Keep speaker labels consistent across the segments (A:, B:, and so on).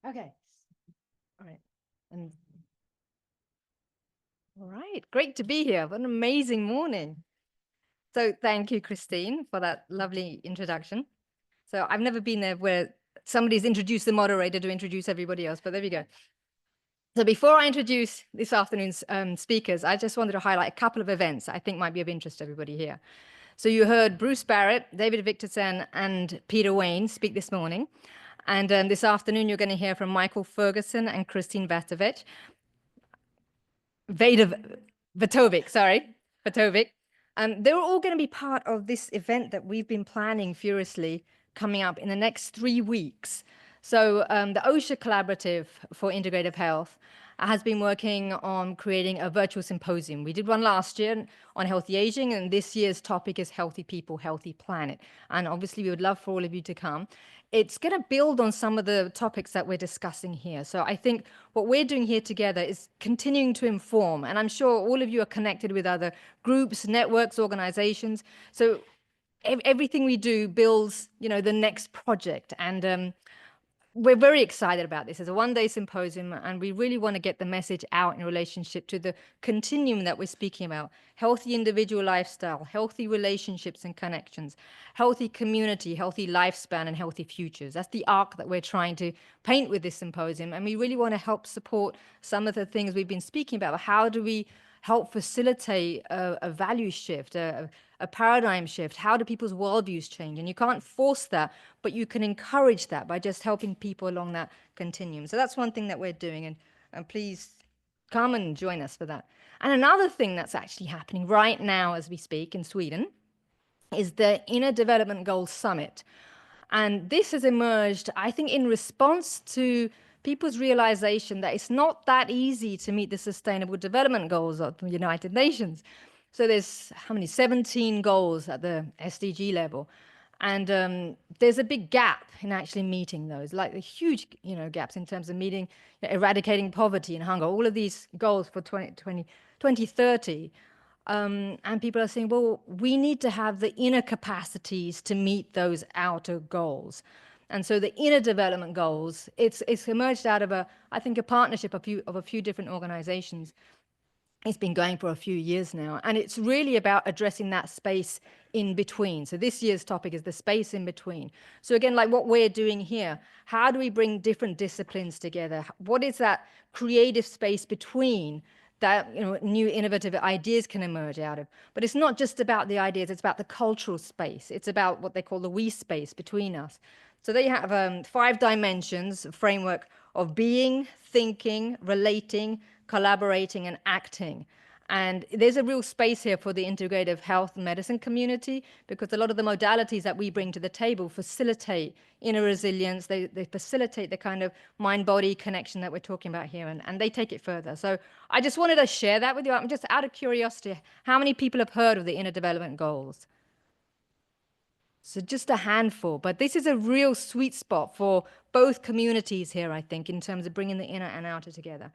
A: Okay. All right. And all right, great to be here. What an amazing morning. So thank you, Christine, for that lovely introduction. So I've never been there where somebody's introduced the moderator to introduce everybody else, but there we go. So before I introduce this afternoon's speakers, I just wanted to highlight a couple of events I think might be of interest to everybody here. So you heard Bruce Barrett, David Victorson, and Peter Wayne speak this morning. And this afternoon, you're going to hear from Michael Ferguson and Christine Vatovic. Vatovic, sorry, Vatovic. They're all going to be part of this event that we've been planning furiously coming up in the next 3 weeks. So the Osher Collaborative for Integrative Health has been working on creating a virtual symposium. We did one last year on healthy aging, and this year's topic is healthy people, healthy planet. And obviously, we would love for all of you to come. It's going to build on some of the topics that we're discussing here. So I think what we're doing here together is continuing to inform, and I'm sure all of you are connected with other groups, networks, organizations. So everything we do builds, the next project. And we're very excited about this as a one-day symposium, and we really want to get the message out in relationship to the continuum that we're speaking about: healthy individual lifestyle, healthy relationships and connections, healthy community, healthy lifespan, and healthy futures. That's the arc that we're trying to paint with this symposium, and we really want to help support some of the things we've been speaking about. How do we help facilitate a value shift, a paradigm shift? How do people's worldviews change? And you can't force that, but you can encourage that by just helping people along that continuum. So that's one thing that we're doing, and please come and join us for that. And another thing that's actually happening right now as we speak in Sweden is the Inner Development Goals Summit. And this has emerged, I think, in response to people's realization that it's not that easy to meet the Sustainable Development Goals of the United Nations. So there's how many? 17 goals at the SDG level. And there's a big gap in actually meeting those, like the huge gaps in terms of meeting, eradicating poverty and hunger, all of these goals for 2030. And people are saying, well, we need to have the inner capacities to meet those outer goals. And so the inner development goals, it's emerged out of I think a partnership of a few different organizations. It's been going for a few years now, and it's really about addressing that space in between. So this year's topic is the space in between. So again, like what we're doing here, how do we bring different disciplines together? What is that creative space between that new innovative ideas can emerge out of? But it's not just about the ideas, it's about the cultural space. It's about what they call the we space between us. So they have 5 dimensions, a framework of being, thinking, relating, collaborating, and acting. And there's a real space here for the integrative health and medicine community, because a lot of the modalities that we bring to the table facilitate inner resilience. They facilitate the kind of mind-body connection that we're talking about here, and they take it further. So I just wanted to share that with you. I'm just out of curiosity, how many people have heard of the Inner Development Goals? So just a handful, but this is a real sweet spot for both communities here, I think, in terms of bringing the inner and outer together.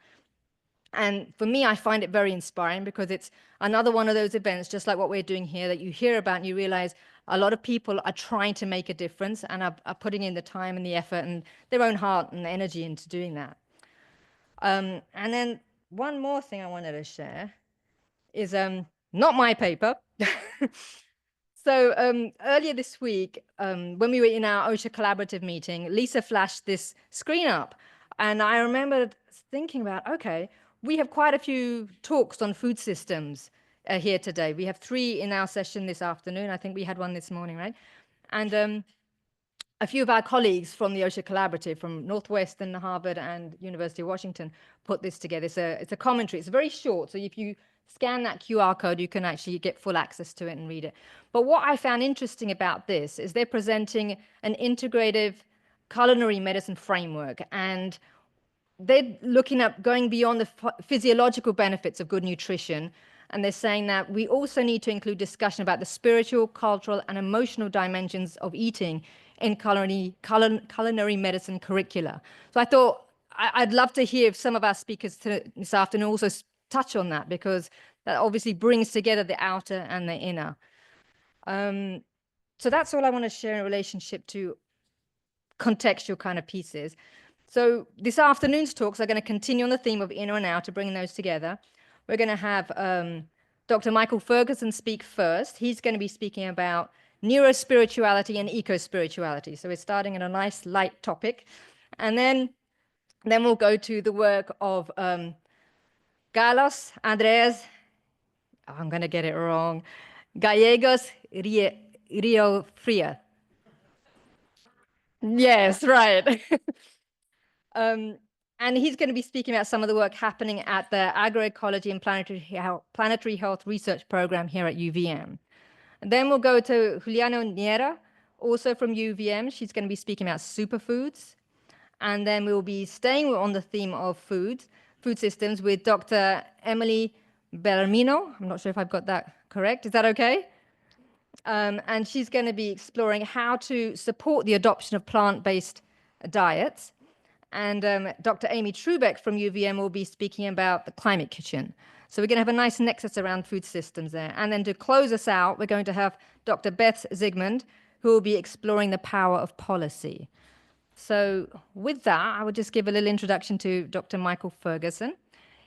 A: And for me, I find it very inspiring, because it's another one of those events, just like what we're doing here, that you hear about and you realize a lot of people are trying to make a difference and are putting in the time and the effort and their own heart and energy into doing that. And then one more thing I wanted to share is not my paper. So earlier this week, when we were in our Osher Collaborative meeting, Lisa flashed this screen up. And I remember thinking about, okay, we have quite a few talks on food systems here today. We have 3 in our session this afternoon. I think we had one this morning, right? And a few of our colleagues from the Osher Collaborative from Northwestern, Harvard, and University of Washington put this together. It's a commentary. It's very short. So if you scan that QR code, you can actually get full access to it and read it. But what I found interesting about this is they're presenting an integrative culinary medicine framework, and they're looking at going beyond the physiological benefits of good nutrition. And they're saying that we also need to include discussion about the spiritual, cultural, and emotional dimensions of eating in culinary medicine curricula. So I thought I'd love to hear if some of our speakers this afternoon also touch on that, because that obviously brings together the outer and the inner. So that's all I want to share in relationship to contextual kind of pieces. So this afternoon's talks are going to continue on the theme of inner and outer, bringing those together. We're going to have Dr. Michael Ferguson speak first. He's going to be speaking about neurospirituality and eco-spirituality. So we're starting at a nice light topic. And then we'll go to the work of Carlos Andres, I'm going to get it wrong, Gallegos-Riofrio. Yes, right. And he's going to be speaking about some of the work happening at the Agroecology and Planetary Health Research Program here at UVM. And then we'll go to Juliana Neira, also from UVM. She's going to be speaking about superfoods. And then we'll be staying on the theme of food systems with Dr. Emily Belarmino. I'm not sure if I've got that correct. Is that okay? And she's going to be exploring how to support the adoption of plant-based diets. And Dr. Amy Trubek from UVM will be speaking about the climate kitchen. So we're going to have a nice nexus around food systems there. And then to close us out, we're going to have Dr. Beth Zigmund, who will be exploring the power of policy. So with that, I would just give a little introduction to Dr. Michael Ferguson.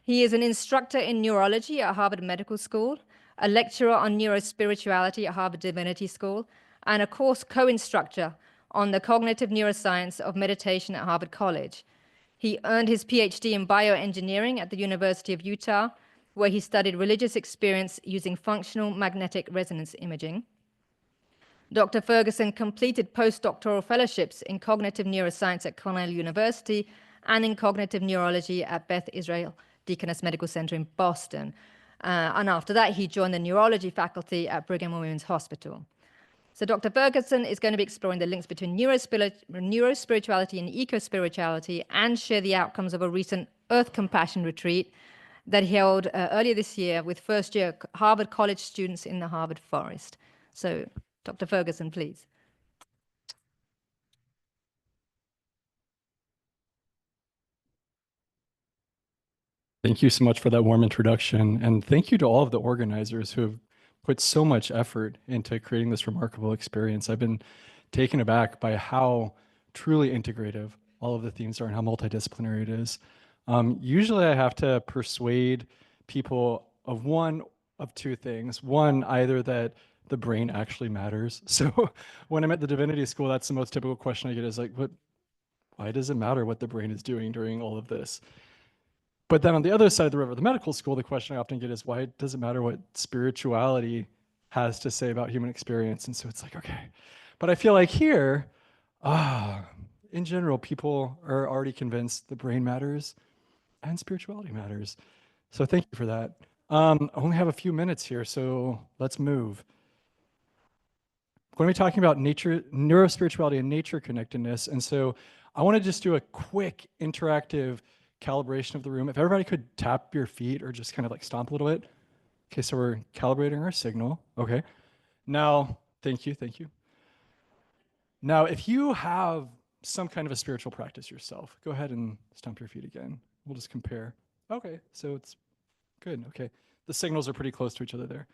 A: He is an instructor in neurology at Harvard Medical School, a lecturer on neurospirituality at Harvard Divinity School, and a course co-instructor on the cognitive neuroscience of meditation at Harvard College. He earned his PhD in bioengineering at the University of Utah, where he studied religious experience using functional magnetic resonance imaging. Dr. Ferguson completed postdoctoral fellowships in cognitive neuroscience at Cornell University and in cognitive neurology at Beth Israel Deaconess Medical Center in Boston. And after that, he joined the neurology faculty at Brigham and Women's Hospital. So Dr. Ferguson is going to be exploring the links between neurospirituality and eco-spirituality and share the outcomes of a recent Earth Compassion retreat that he held earlier this year with first-year Harvard College students in the Harvard Forest. So Dr. Ferguson, please.
B: Thank you so much for that warm introduction. And thank you to all of the organizers who have put so much effort into creating this remarkable experience. I've been taken aback by how truly integrative all of the themes are and how multidisciplinary it is. Usually I have to persuade people of one of two things. One, either that the brain actually matters. So when I'm at the Divinity School, that's the most typical question I get is like, why does it matter what the brain is doing during all of this? But then on the other side of the river, the medical school, the question I often get is, why does it matter what spirituality has to say about human experience? And so it's like, okay. But I feel like here, in general, people are already convinced the brain matters and spirituality matters. So thank you for that. I only have a few minutes here, so let's move. We're going to be talking about nature, neurospirituality and nature connectedness. And so I want to just do a quick interactive calibration of the room. If everybody could tap your feet or just kind of like stomp a little bit. Okay, so we're calibrating our signal. Okay. Now, thank you. Now, if you have some kind of a spiritual practice yourself, go ahead and stomp your feet again. We'll just compare. Okay, so it's good. Okay, the signals are pretty close to each other there.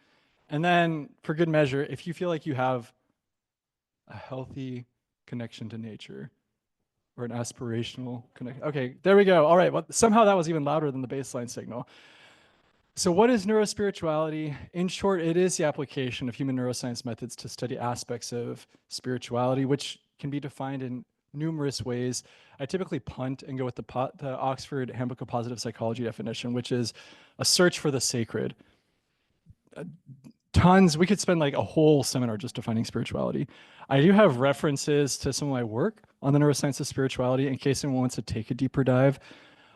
B: And then for good measure, if you feel like you have a healthy connection to nature, or an aspirational connection. Okay, there we go. All right, well, somehow that was even louder than the baseline signal. So what is neurospirituality? In short, it is the application of human neuroscience methods to study aspects of spirituality, which can be defined in numerous ways. I typically punt and go with the Oxford Handbook of Positive Psychology definition, which is a search for the sacred. Tons, we could spend like a whole seminar just defining spirituality. I do have references to some of my work on the neuroscience of spirituality in case anyone wants to take a deeper dive.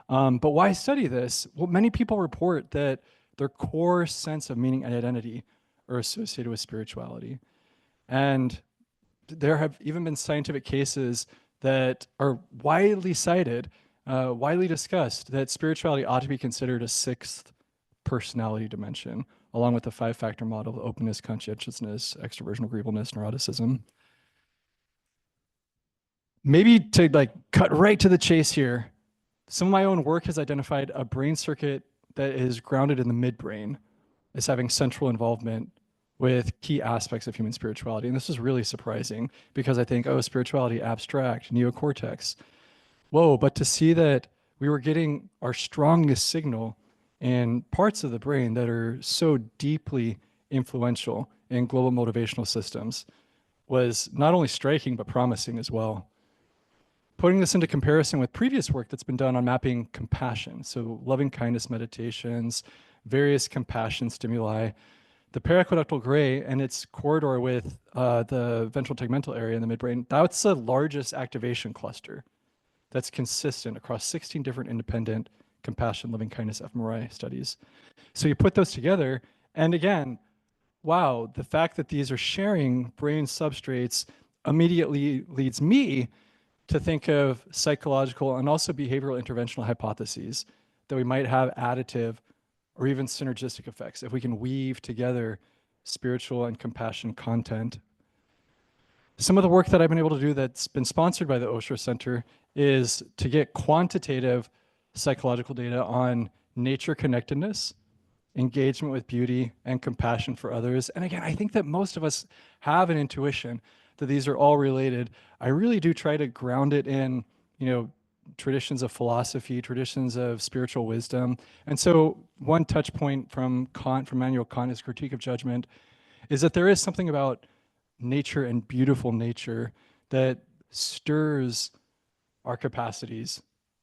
B: But why study this? Well, many people report that their core sense of meaning and identity are associated with spirituality. And there have even been scientific cases that are widely cited, widely discussed, that spirituality ought to be considered a sixth personality dimension, along with the 5-factor model of openness, conscientiousness, extroversion, agreeableness, neuroticism. Maybe to like cut right to the chase here, some of my own work has identified a brain circuit that is grounded in the midbrain as having central involvement with key aspects of human spirituality. And this is really surprising because I think, oh, spirituality, abstract, neocortex. Whoa, but to see that we were getting our strongest signal in parts of the brain that are so deeply influential in global motivational systems was not only striking, but promising as well. Putting this into comparison with previous work that's been done on mapping compassion, so loving kindness meditations, various compassion stimuli, the paraqueductal gray and its corridor with the ventral tegmental area in the midbrain, that's the largest activation cluster that's consistent across 16 different independent compassion, loving kindness, fMRI studies. So you put those together, and again, wow, the fact that these are sharing brain substrates immediately leads me to think of psychological and also behavioral interventional hypotheses that we might have additive or even synergistic effects if we can weave together spiritual and compassion content. Some of the work that I've been able to do that's been sponsored by the Osher Center is to get quantitative psychological data on nature connectedness, engagement with beauty, and compassion for others. And again, I think that most of us have an intuition that these are all related. I really do try to ground it in, traditions of philosophy, traditions of spiritual wisdom. And so one touch point from Kant, from Immanuel Kant, his Critique of Judgment, is that there is something about nature and beautiful nature that stirs our capacities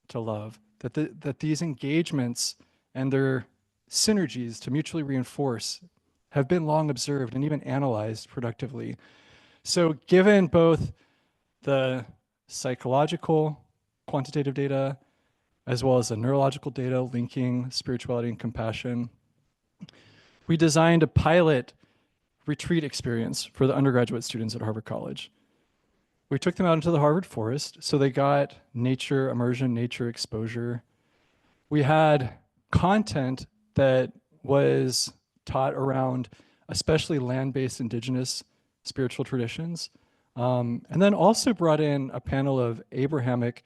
B: to love, that these engagements and their synergies to mutually reinforce have been long observed and even analyzed productively. So given both the psychological quantitative data as well as the neurological data linking spirituality and compassion, we designed a pilot retreat experience for the undergraduate students at Harvard College. We took them out into the Harvard forest, so they got nature immersion, nature exposure. We had content that was taught around especially land-based indigenous spiritual traditions, and then also brought in a panel of Abrahamic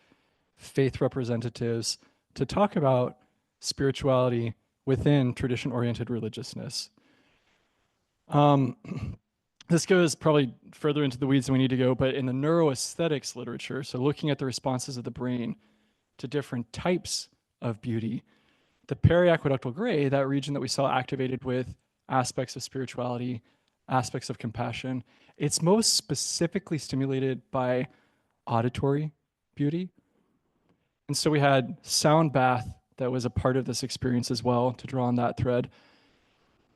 B: faith representatives to talk about spirituality within tradition-oriented religiousness. This goes probably further into the weeds than we need to go, but in the neuroaesthetics literature, so looking at the responses of the brain to different types of beauty, the periaqueductal gray, that region that we saw activated with aspects of spirituality, aspects of compassion, it's most specifically stimulated by auditory beauty. And so we had sound bath that was a part of this experience as well, to draw on that thread.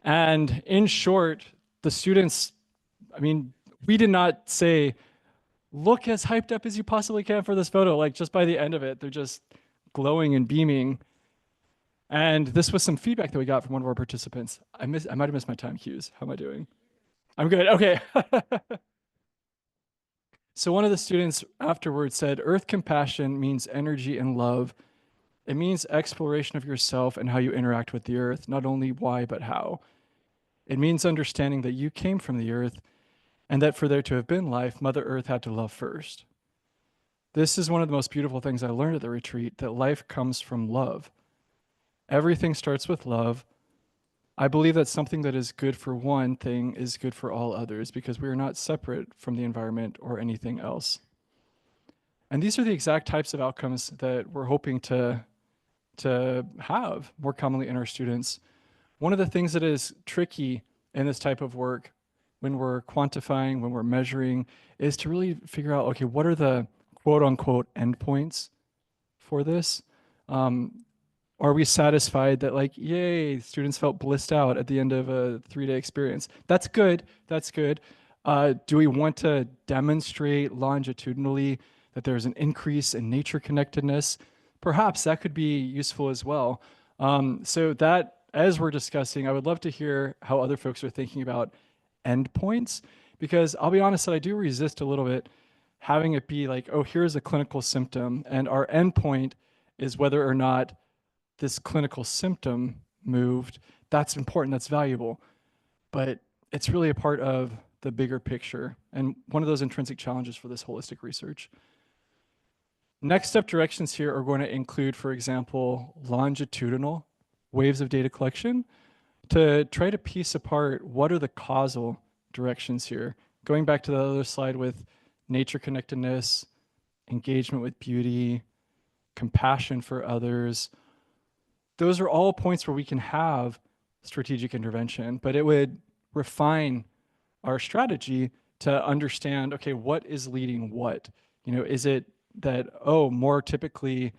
B: And in short, the students, we did not say, look as hyped up as you possibly can for this photo. Like, just by the end of it, they're just glowing and beaming. And this was some feedback that we got from one of our participants. I might have missed my time cues. How am I doing? I'm good. Okay. So one of the students afterwards said, earth compassion means energy and love. It means exploration of yourself and how you interact with the earth, not only why, but how. It means understanding that you came from the earth and that for there to have been life, Mother Earth had to love first. This is one of the most beautiful things I learned at the retreat, that life comes from love. Everything starts with love. I believe that something that is good for one thing is good for all others because we are not separate from the environment or anything else. And these are the exact types of outcomes that we're hoping to have more commonly in our students. One of the things that is tricky in this type of work when we're quantifying, when we're measuring, is to really figure out, okay, what are the quote unquote endpoints for this? Are we satisfied that, like, yay, students felt blissed out at the end of a 3-day experience? That's good, that's good. Do we want to demonstrate longitudinally that there's an increase in nature connectedness? Perhaps that could be useful as well. So that, as we're discussing, I would love to hear how other folks are thinking about endpoints, because I'll be honest that I do resist a little bit having it be like, oh, here's a clinical symptom, and our endpoint is whether or not this clinical symptom moved. That's important, that's valuable, but it's really a part of the bigger picture and one of those intrinsic challenges for this holistic research. Next step directions here are going to include, for example, longitudinal waves of data collection to try to piece apart what are the causal directions here. Going back to the other slide with nature connectedness, engagement with beauty, compassion for others, those are all points where we can have strategic intervention, but it would refine our strategy to understand, okay, what is leading what? You know, is it that, oh, more typically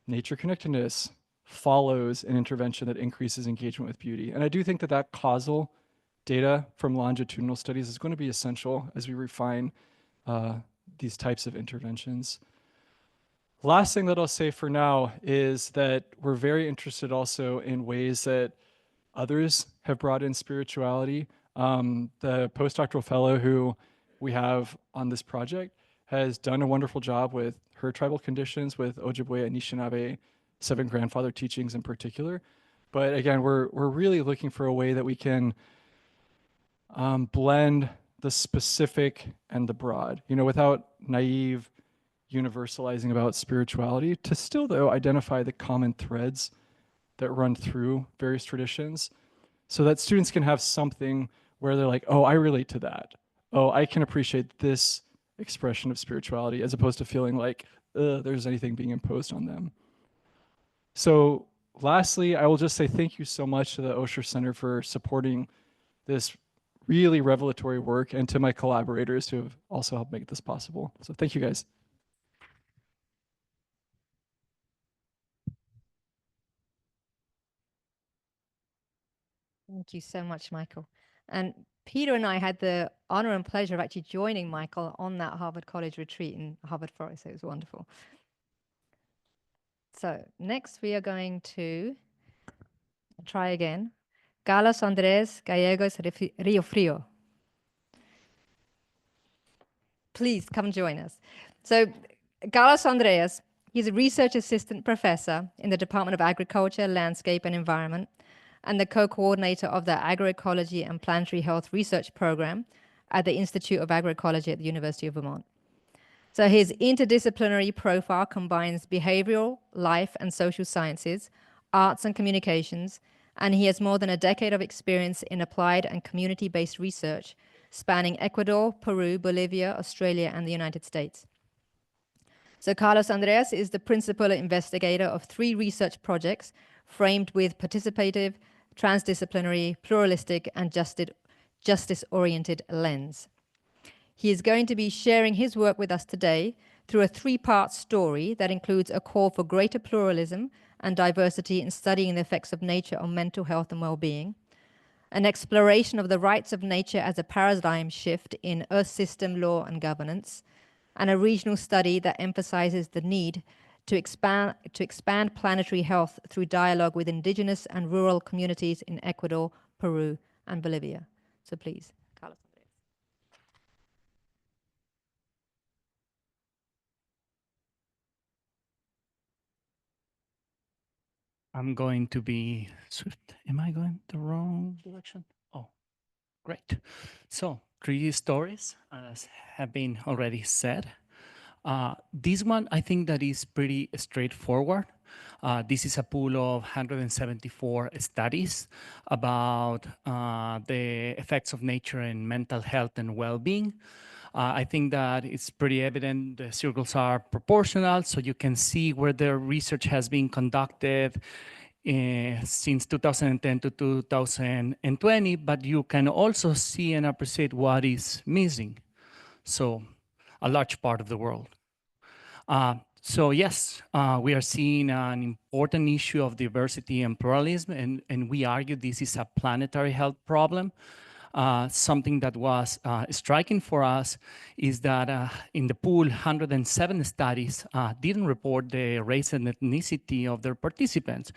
B: nature connectedness follows an intervention that increases engagement with beauty? And I do think that that causal data from longitudinal studies is going to be essential as we refine these types of interventions. Last thing that I'll say for now is that we're very interested also in ways that others have brought in spirituality. The postdoctoral fellow who we have on this project has done a wonderful job with her tribal conditions, with Ojibwe and Anishinaabe, seven grandfather teachings in particular. But again, we're really looking for a way that we can blend the specific and the broad, you know, without naive universalizing about spirituality, to still, though, identify the common threads that run through various traditions so that students can have something where they're like, oh, I relate to that. Oh, I can appreciate this expression of spirituality, as opposed to feeling like there's anything being imposed on them. So lastly, I will just say thank you so much to the Osher Center for supporting this really revelatory work, and to my collaborators who have also helped make this possible. So thank you, guys.
A: Thank you so much, Michael. And Peter and I had the honor and pleasure of actually joining Michael on that Harvard College retreat in Harvard Forest. So it was wonderful. So next we are going to try again. Carlos Andres Gallegos-Riofrio. Please come join us. So Carlos Andreas, he's a research assistant professor in the Department of Agriculture, Landscape and Environment, and the co-coordinator of the Agroecology and Planetary Health Research Program at the Institute of Agroecology at the University of Vermont. So his interdisciplinary profile combines behavioral, life and social sciences, arts and communications, and he has more than a decade of experience in applied and community-based research spanning Ecuador, Peru, Bolivia, Australia, and the United States. So Carlos Andreas is the principal investigator of 3 research projects framed with participative, transdisciplinary, pluralistic, and justice-oriented lens. He is going to be sharing his work with us today through a 3-part story that includes a call for greater pluralism and diversity in studying the effects of nature on mental health and well-being, an exploration of the rights of nature as a paradigm shift in Earth system law and governance, and a regional study that emphasizes the need to expand planetary health through dialogue with indigenous and rural communities in Ecuador, Peru, and Bolivia. So please, Carlos.
C: I'm going to be swift. Am I going the wrong direction? Oh, great. So 3 stories, as have been already said. This one, I think that is pretty straightforward. This is a pool of 174 studies about the effects of nature in mental health and well-being. I think that it's pretty evident the circles are proportional, so you can see where the research has been conducted since 2010 to 2020, but you can also see and appreciate what is missing. So a large part of the world. So yes, we are seeing an important issue of diversity and pluralism, and we argue this is a planetary health problem. Something that was striking for us is that in the pool, 107 studies didn't report the race and ethnicity of their participants.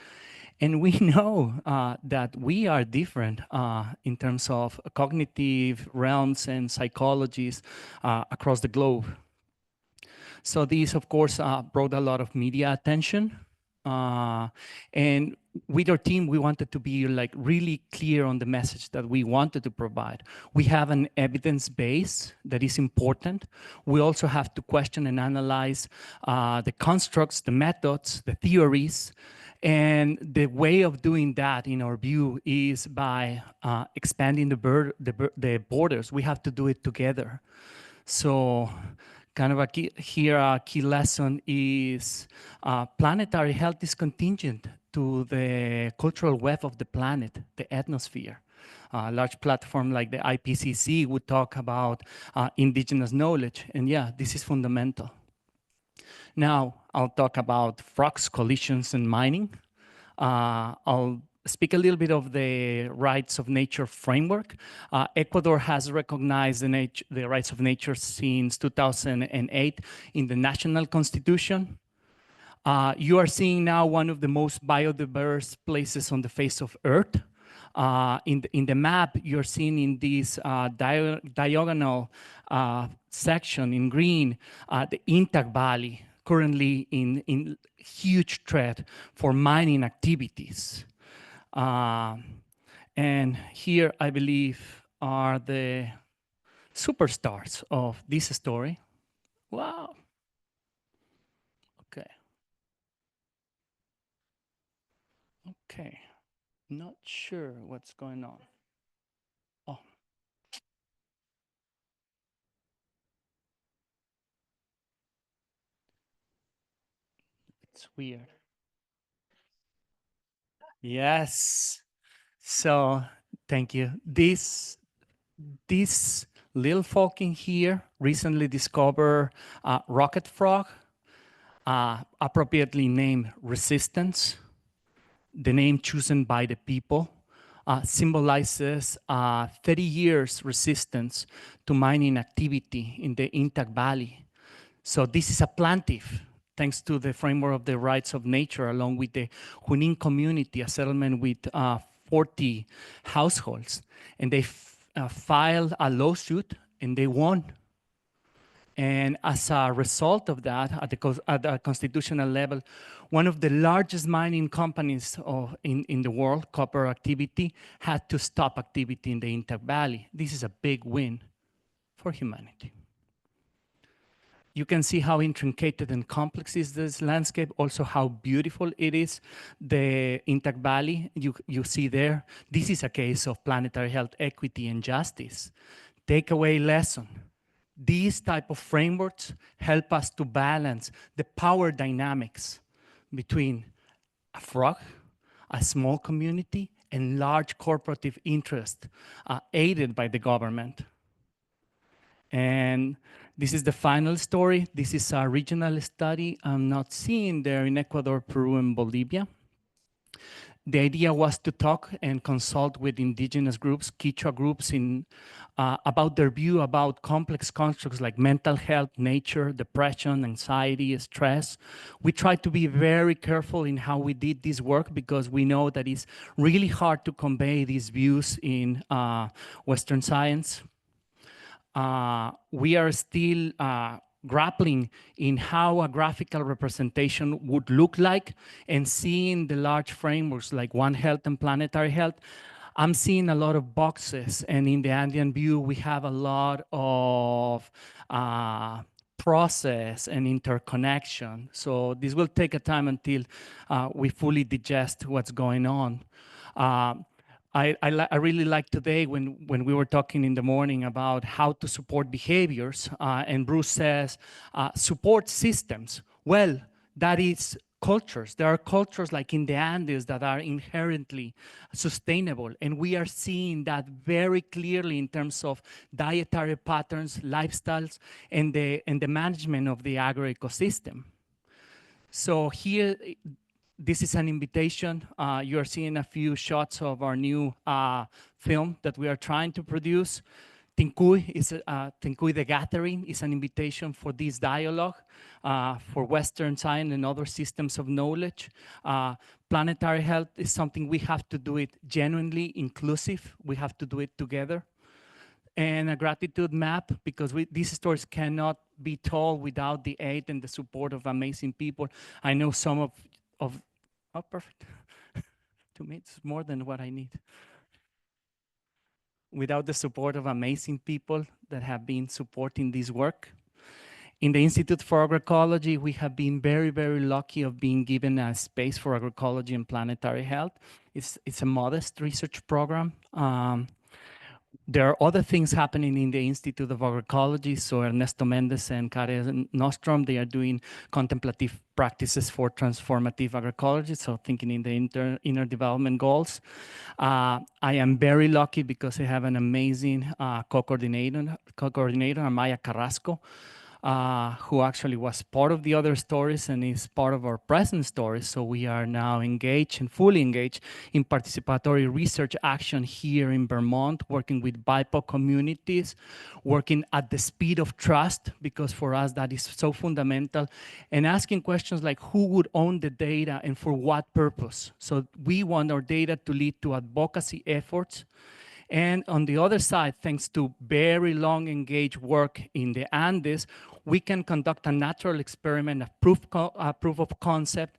C: And we know that we are different in terms of cognitive realms and psychologies across the globe. So these, of course, brought a lot of media attention. And with our team, we wanted to be like really clear on the message that we wanted to provide. We have an evidence base that is important. We also have to question and analyze the constructs, the methods, the theories, And the way of doing that, in our view, is by expanding the borders. We have to do it together. So kind of a key lesson is planetary health is contingent to the cultural web of the planet, the ethnosphere. A large platform like the IPCC would talk about indigenous knowledge. And yeah, this is fundamental. Now, I'll talk about frogs, collisions, and mining. I'll speak a little bit of the rights of nature framework. Ecuador has recognized the rights of nature since 2008 in the national constitution. You are seeing now one of the most biodiverse places on the face of Earth. In the map, you're seeing in this diagonal section in green, the Intac Valley, currently in huge threat for mining activities. And here, I believe, are the superstars of this story. Wow. Okay. Okay. Not sure what's going on. Oh. It's weird. Yes. So thank you. This little folk in here recently discovered rocket frog, appropriately named Resistance. The name chosen by the people symbolizes 30 years resistance to mining activity in the Intac Valley. So this is a plantive, thanks to the framework of the rights of nature, along with the Junin community, a settlement with 40 households. And they filed a lawsuit and they won. And as a result of that, at the constitutional level, one of the largest mining companies in the world, copper activity, had to stop activity in the Intac Valley. This is a big win for humanity. You can see how intricate and complex is this landscape, also how beautiful it is. The Intac Valley, you see there, this is a case of planetary health, equity, and justice. Takeaway lesson. These type of frameworks help us to balance the power dynamics between a frog, a small community, and large corporative interest aided by the government. And this is the final story. This is a regional study I'm not seeing there in Ecuador, Peru, and Bolivia. The idea was to talk and consult with indigenous groups, Quechua groups, about their view about complex constructs like mental health, nature, depression, anxiety, stress. We tried to be very careful in how we did this work because we know that it's really hard to convey these views in Western science. We are still grappling in how a graphical representation would look like and seeing the large frameworks like One Health and Planetary Health. I'm seeing a lot of boxes, and in the Andean view, we have a lot of process and interconnection. So this will take a time until we fully digest what's going on. I really like today when we were talking in the morning about how to support behaviors, and Bruce says, support systems. Well, that is cultures. There are cultures like in the Andes that are inherently sustainable, and we are seeing that very clearly in terms of dietary patterns, lifestyles, and the management of the agroecosystem. So here, this is an invitation. You are seeing a few shots of our new film that we are trying to produce. Tincuy the Gathering is an invitation for this dialogue for Western science and other systems of knowledge. Planetary health is something we have to do it genuinely inclusive. We have to do it together. And a gratitude map, because these stories cannot be told without the aid and the support of amazing people. I know some of oh, perfect. To me, it's more than what I need. Without the support of amazing people that have been supporting this work. In the Institute for Agroecology, we have been very, very lucky of being given a space for agroecology and planetary health. It's a modest research program. There are other things happening in the Institute of Agroecology. So Ernesto Mendez and Karen Nostrom, they are doing contemplative practices for transformative agroecology. So thinking in the inner development goals. I am very lucky because I have an amazing co-coordinator, Amaya Carrasco, who actually was part of the other stories and is part of our present stories. So we are now engaged and fully engaged in participatory research action here in Vermont, working with BIPOC communities, working at the speed of trust, because for us that is so fundamental, and asking questions like who would own the data and for what purpose. So we want our data to lead to advocacy efforts. And on the other side, thanks to very long engaged work in the Andes, we can conduct a natural experiment, a proof of concept,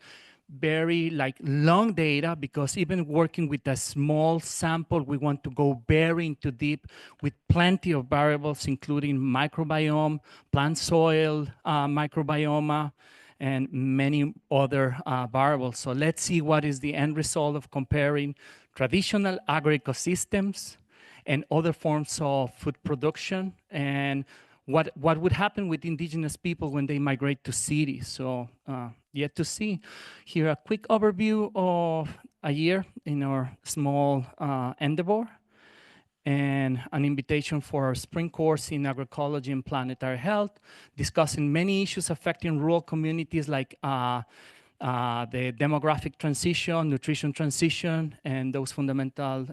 C: very like long data, because even working with a small sample, we want to go very into deep with plenty of variables, including microbiome, plant soil microbiome, and many other variables. So let's see what is the end result of comparing traditional agroecosystems and other forms of food production, and what would happen with indigenous people when they migrate to cities. So yet to see. Here a quick overview of a year in our small endeavor, and an invitation for our spring course in agroecology and planetary health, discussing many issues affecting rural communities like the demographic transition, nutrition transition, and those fundamental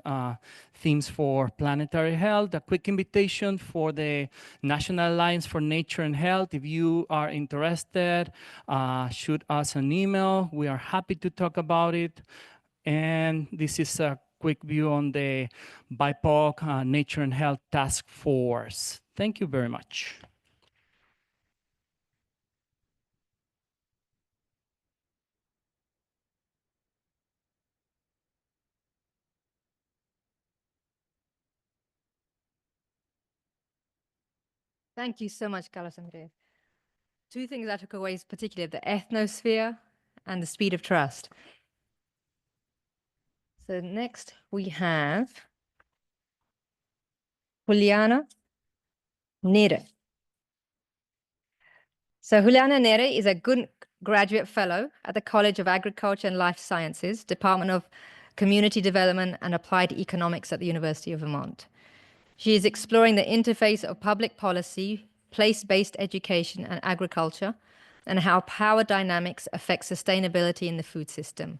C: themes for planetary health. A quick invitation for the National Alliance for Nature and Health. If you are interested, shoot us an email. We are happy to talk about it. And this is a quick view on the BIPOC Nature and Health Task Force. Thank you very much.
A: Thank you so much, Carlos Andres. Two things I took away is particularly the ethnosphere and the speed of trust. So next we have Juliana Neira. So Juliana Neira is a good graduate fellow at the College of Agriculture and Life Sciences, Department of Community Development and Applied Economics at the University of Vermont. She is exploring the interface of public policy, place-based education, and agriculture, and how power dynamics affect sustainability in the food system.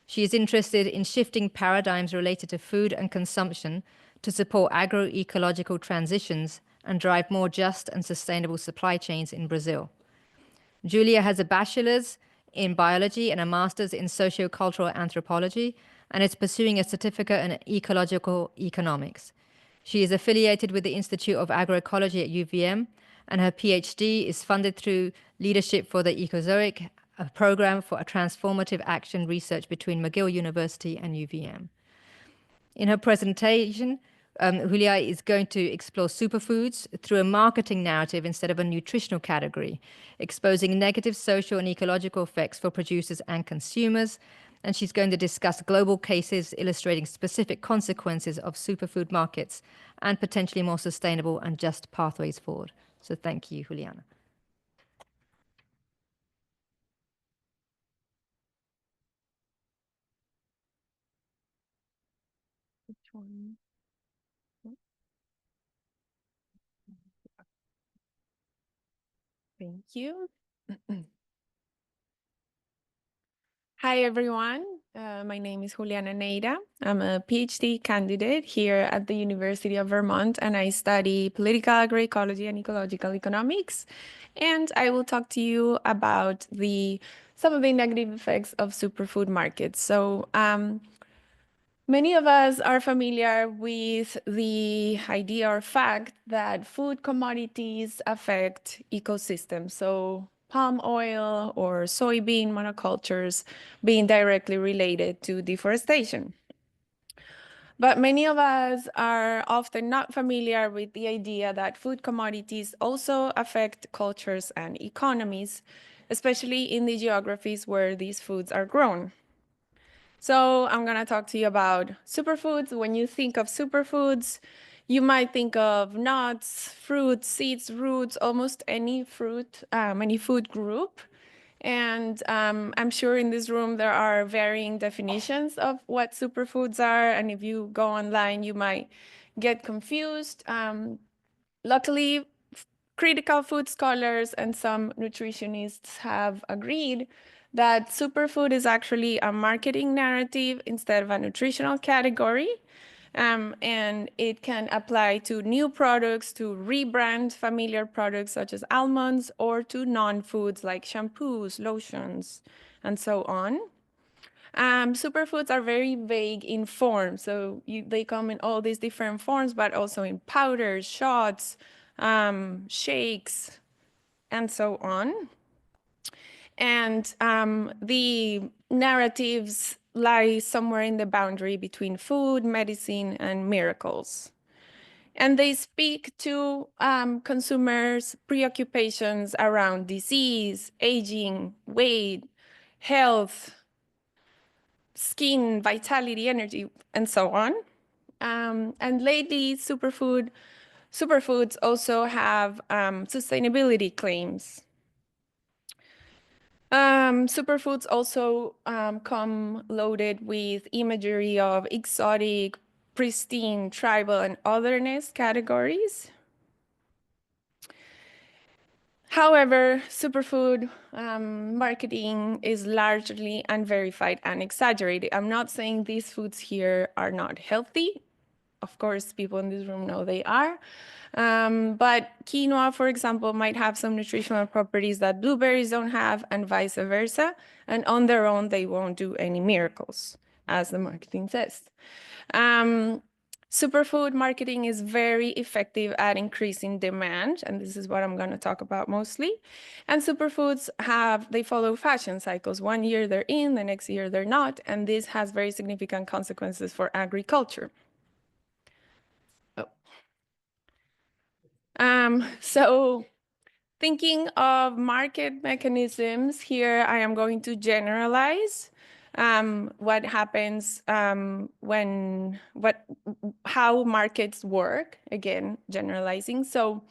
A: She is interested in shifting paradigms related to food and consumption to support agroecological transitions and drive more just and sustainable supply chains in Brazil. Julia has a bachelor's in biology and a master's in sociocultural anthropology, and is pursuing a certificate in ecological economics. She is affiliated with the Institute of Agroecology at UVM, and her PhD is funded through Leadership for the Ecozoic, a program for a transformative action research between McGill University and UVM. In her presentation, Julia is going to explore superfoods through a marketing narrative instead of a nutritional category, exposing negative social and ecological effects for producers and consumers. And she's going to discuss global cases illustrating specific consequences of superfood markets and potentially more sustainable and just pathways forward. So thank you, Juliana.
D: Which one? Thank you. Hi, everyone. My name is Juliana Neira. I'm a PhD candidate here at the University of Vermont, and I study political agroecology and ecological economics. And I will talk to you about some of the negative effects of superfood markets. So many of us are familiar with the idea or fact that food commodities affect ecosystems. So palm oil or soybean monocultures being directly related to deforestation. But many of us are often not familiar with the idea that food commodities also affect cultures and economies, especially in the geographies where these foods are grown. So I'm going to talk to you about superfoods. When you think of superfoods, you might think of nuts, fruits, seeds, roots, almost any fruit, any food group. And I'm sure in this room there are varying definitions of what superfoods are. And if you go online, you might get confused. Luckily, critical food scholars and some nutritionists have agreed that superfood is actually a marketing narrative instead of a nutritional category. And it can apply to new products, to rebrand familiar products such as almonds, or to non-foods like shampoos, lotions, and so on. Superfoods are very vague in form, so they come in all these different forms, but also in powders, shots, shakes, and so on. And the narratives lie somewhere in the boundary between food, medicine, and miracles. And they speak to consumers' preoccupations around disease, aging, weight, health, skin, vitality, energy, and so on. And lately, superfoods also have sustainability claims. Superfoods also come loaded with imagery of exotic, pristine, tribal, and otherness categories. However, superfood marketing is largely unverified and exaggerated. I'm not saying these foods here are not healthy. Of course, people in this room know they are. But quinoa, for example, might have some nutritional properties that blueberries don't have, and vice versa. And on their own, they won't do any miracles, as the marketing says. Superfood marketing is very effective at increasing demand, and this is what I'm going to talk about mostly. And superfoods they follow fashion cycles. One year they're in, the next year they're not, and this has very significant consequences for agriculture. So thinking of market mechanisms here, I am going to generalize what happens how markets work, again, generalizing. So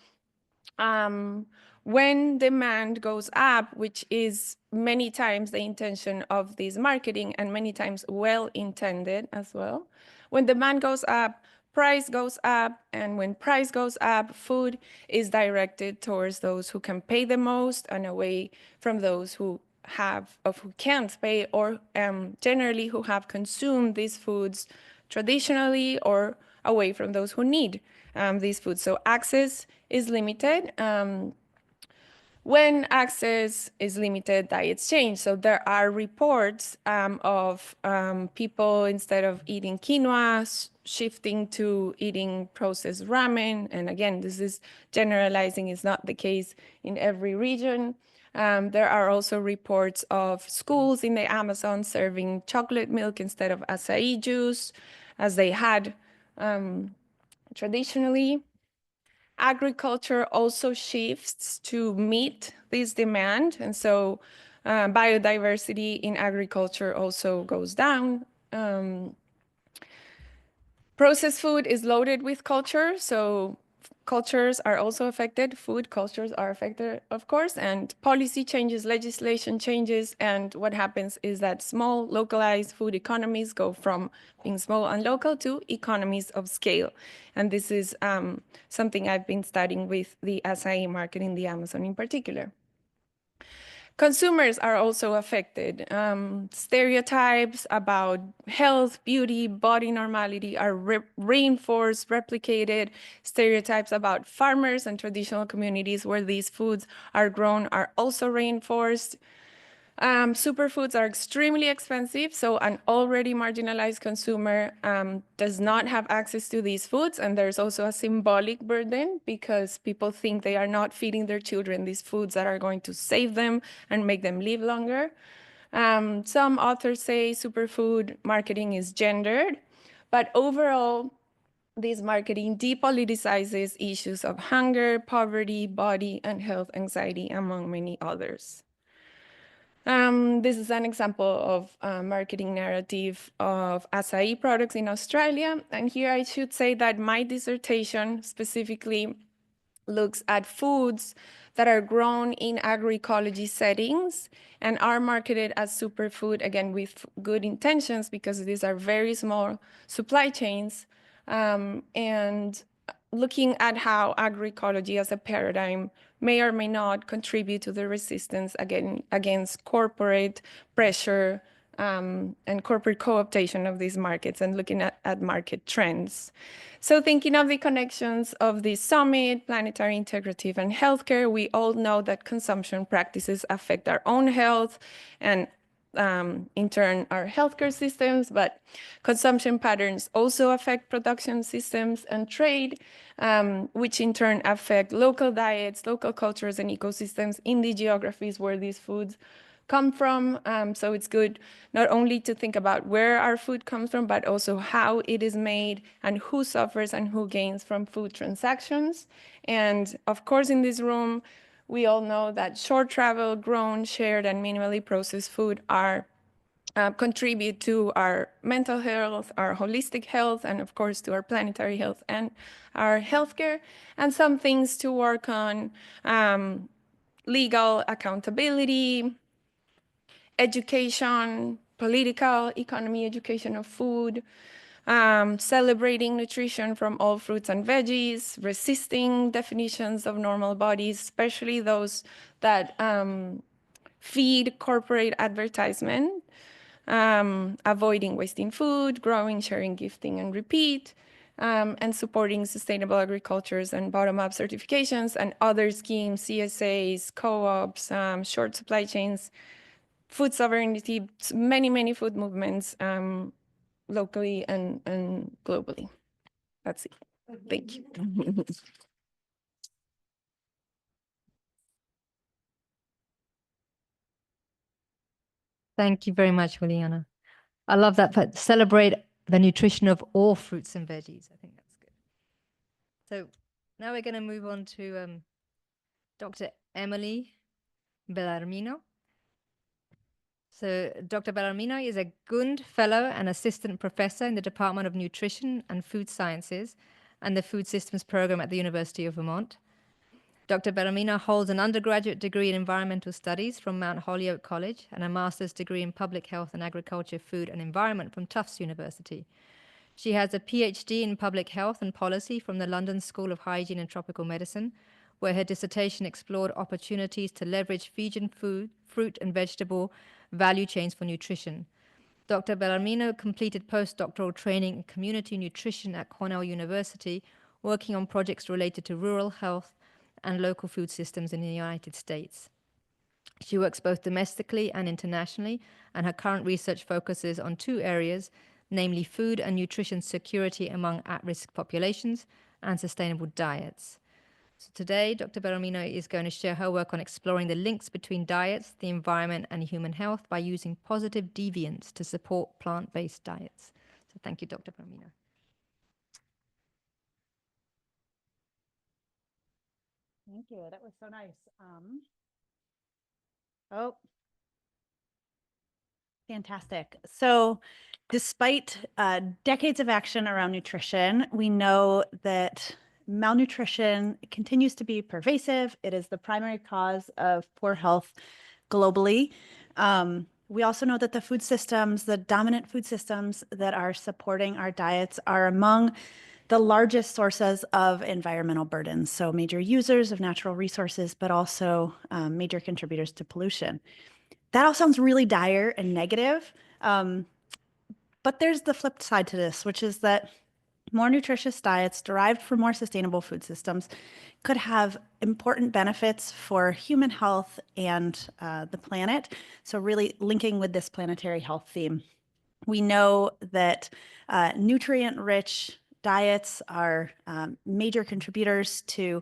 D: when demand goes up, which is many times the intention of this marketing and many times well-intended as well, when demand goes up, price goes up, and when price goes up, food is directed towards those who can pay the most and away from those who can't pay, or generally who have consumed these foods traditionally, or away from those who need these foods. So access is limited. When access is limited, diets change. So there are reports of people, instead of eating quinoa, shifting to eating processed ramen. And again, this is generalizing, it's not the case in every region. There are also reports of schools in the Amazon serving chocolate milk instead of acai juice, as they had traditionally. Agriculture also shifts to meet this demand, and so biodiversity in agriculture also goes down. Processed food is loaded with culture, so cultures are also affected. Food cultures are affected, of course, and policy changes, legislation changes, and what happens is that small, localized food economies go from being small and local to economies of scale. And this is something I've been studying with the acai market in the Amazon in particular. Consumers are also affected. Stereotypes about health, beauty, body normality are reinforced, replicated. Stereotypes about farmers and traditional communities where these foods are grown are also reinforced. Superfoods are extremely expensive, so an already marginalized consumer does not have access to these foods, and there's also a symbolic burden because people think they are not feeding their children these foods that are going to save them and make them live longer. Some authors say superfood marketing is gendered, But overall, this marketing depoliticizes issues of hunger, poverty, body and health anxiety, among many others. This is an example of a marketing narrative of acai products in Australia. And here I should say that my dissertation specifically looks at foods that are grown in agroecology settings and are marketed as superfood, again, with good intentions, because these are very small supply chains. And looking at how agroecology as a paradigm may or may not contribute to the resistance against corporate pressure and corporate co-optation of these markets, and looking at market trends. So thinking of the connections of the summit, Planetary, Integrative, and healthcare, we all know that consumption practices affect our own health and in turn our healthcare systems, but consumption patterns also affect production systems and trade, which in turn affect local diets, local cultures, and ecosystems in the geographies where these foods come from. So it's good not only to think about where our food comes from, but also how it is made and who suffers and who gains from food transactions. And of course, in this room, we all know that short travel, grown, shared, and minimally processed food are contribute to our mental health, our holistic health, and of course to our planetary health and our healthcare. And some things to work on: legal accountability, education, political economy, education of food, celebrating nutrition from all fruits and veggies, resisting definitions of normal bodies, especially those that feed corporate advertisement, avoiding wasting food, growing, sharing, gifting, and repeat, and supporting sustainable agricultures and bottom-up certifications and other schemes, CSAs, co-ops, short supply chains, food sovereignty, many food movements, locally and globally. That's it. Thank you.
A: Thank you very much, Juliana. I love that, but celebrate the nutrition of all fruits and veggies. I think that's good. So now we're going to move on to Dr. Emily Belarmino. So Dr. Belarmino is a Gund Fellow and Assistant Professor in the Department of Nutrition and Food Sciences and the Food Systems Program at the University of Vermont. Dr. Belarmino holds an undergraduate degree in environmental studies from Mount Holyoke College and a master's degree in public health and agriculture, food and environment from Tufts University. She has a PhD in public health and policy from the London School of Hygiene and Tropical Medicine, where her dissertation explored opportunities to leverage vegan food, fruit and vegetable value chains for nutrition. Dr. Belarmino completed postdoctoral training in community nutrition at Cornell University, working on projects related to rural health and local food systems in the United States. She works both domestically and internationally, and her current research focuses on two areas, namely food and nutrition security among at-risk populations and sustainable diets. So today, Dr. Belarmino is going to share her work on exploring the links between diets, the environment, and human health by using positive deviance to support plant-based diets. So thank you, Dr. Belarmino.
E: Thank you. That was so nice. Fantastic. So despite decades of action around nutrition, we know that malnutrition continues to be pervasive. It is the primary cause of poor health globally. We also know that the food systems, the dominant food systems that are supporting our diets, are among the largest sources of environmental burdens. So major users of natural resources, but also major contributors to pollution. That all sounds really dire and negative, but there's the flip side to this, which is that more nutritious diets derived from more sustainable food systems could have important benefits for human health and the planet. So really linking with this planetary health theme. We know that nutrient-rich diets are major contributors to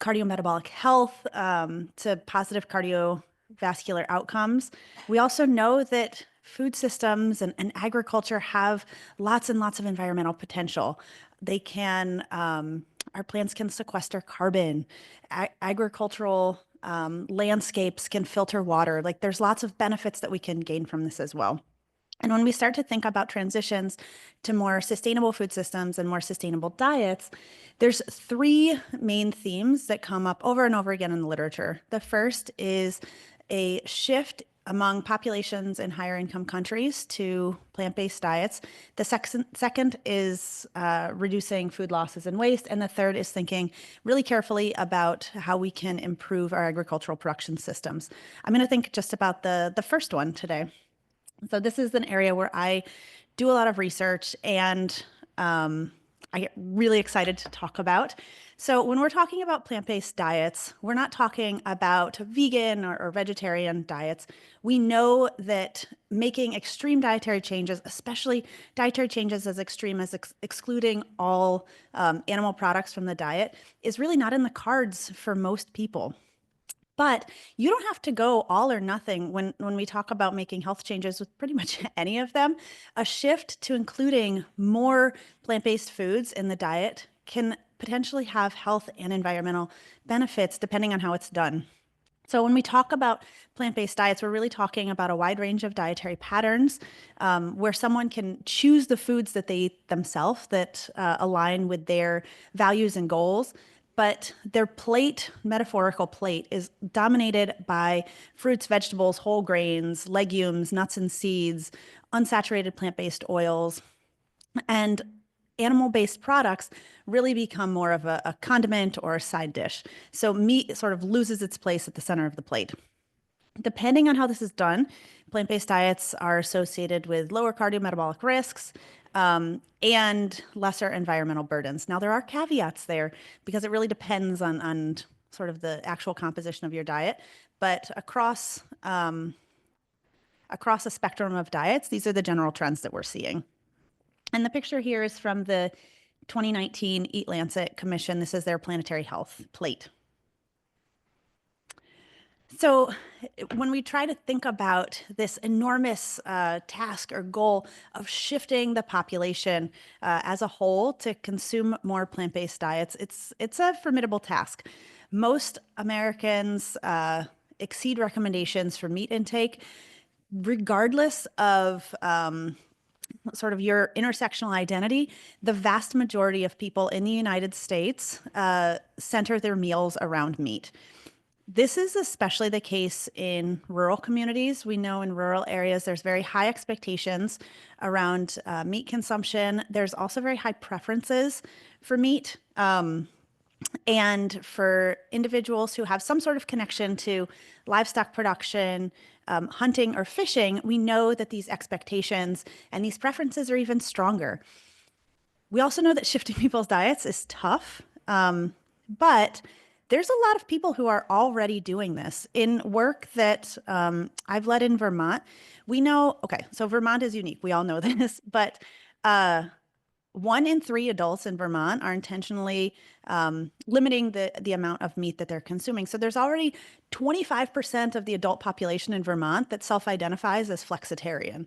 E: cardiometabolic health, to positive cardiovascular outcomes. We also know that food systems and agriculture have lots and lots of environmental potential. They can, our plants can sequester carbon. Agricultural landscapes can filter water. Like there's lots of benefits that we can gain from this as well. And when we start to think about transitions to more sustainable food systems and more sustainable diets, there's three main themes that come up over and over again in the literature. The first is a shift among populations in higher income countries to plant-based diets. The second is reducing food losses and waste. And the third is thinking really carefully about how we can improve our agricultural production systems. I'm going to think just about the first one today. So this is an area where I do a lot of research and I get really excited to talk about. So when we're talking about plant-based diets, we're not talking about vegan or vegetarian diets. We know that making extreme dietary changes, especially dietary changes as extreme as excluding all animal products from the diet, is really not in the cards for most people. But you don't have to go all or nothing when we talk about making health changes with pretty much any of them. A shift to including more plant-based foods in the diet can potentially have health and environmental benefits depending on how it's done. So when we talk about plant-based diets, we're really talking about a wide range of dietary patterns where someone can choose the foods that they eat themselves that align with their values and goals. But their plate, metaphorical plate, is dominated by fruits, vegetables, whole grains, legumes, nuts and seeds, unsaturated plant-based oils, and animal-based products really become more of a condiment or a side dish. So meat sort of loses its place at the center of the plate. Depending on how this is done, plant-based diets are associated with lower cardiometabolic risks, and lesser environmental burdens. Now, there are caveats there because it really depends on sort of the actual composition of your diet. But across a spectrum of diets, these are the general trends that we're seeing. And the picture here is from the 2019 Eat Lancet Commission. This is their Planetary Health plate. So when we try to think about this enormous task or goal of shifting the population as a whole to consume more plant-based diets, it's a formidable task. Most Americans exceed recommendations for meat intake, regardless of sort of your intersectional identity. The vast majority of people in the United States center their meals around meat. This is especially the case in rural communities. We know in rural areas there's very high expectations around meat consumption. There's also very high preferences for meat. And for individuals who have some sort of connection to livestock production, hunting or fishing, we know that these expectations and these preferences are even stronger. We also know that shifting people's diets is tough, but there's a lot of people who are already doing this. In work that I've led in Vermont, we know, okay, so Vermont is unique. We all know this, but 1 in 3 adults in Vermont are intentionally limiting the amount of meat that they're consuming. So there's already 25% of the adult population in Vermont that self-identifies as flexitarian.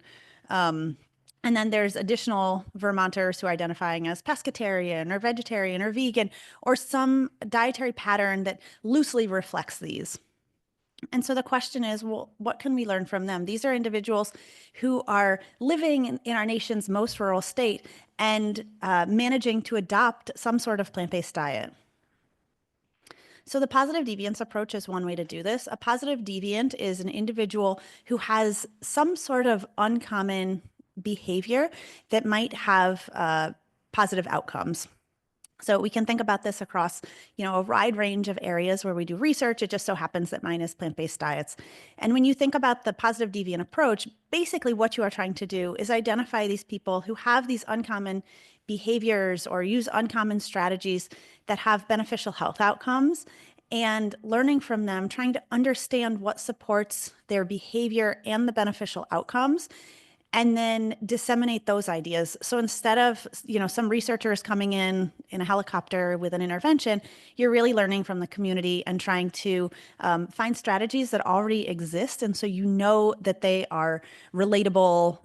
E: And then there's additional Vermonters who are identifying as pescatarian or vegetarian or vegan or some dietary pattern that loosely reflects these. And so the question is, well, what can we learn from them? These are individuals who are living in our nation's most rural state and managing to adopt some sort of plant-based diet. So the positive deviance approach is one way to do this. A positive deviant is an individual who has some sort of uncommon behavior that might have positive outcomes. So we can think about this across, a wide range of areas where we do research. It just so happens that mine is plant-based diets. And when you think about the positive deviant approach, basically what you are trying to do is identify these people who have these uncommon behaviors or use uncommon strategies that have beneficial health outcomes, and learning from them, trying to understand what supports their behavior and the beneficial outcomes, and then disseminate those ideas. So instead of, some researchers coming in a helicopter with an intervention, you're really learning from the community and trying to find strategies that already exist. And so you know that they are relatable,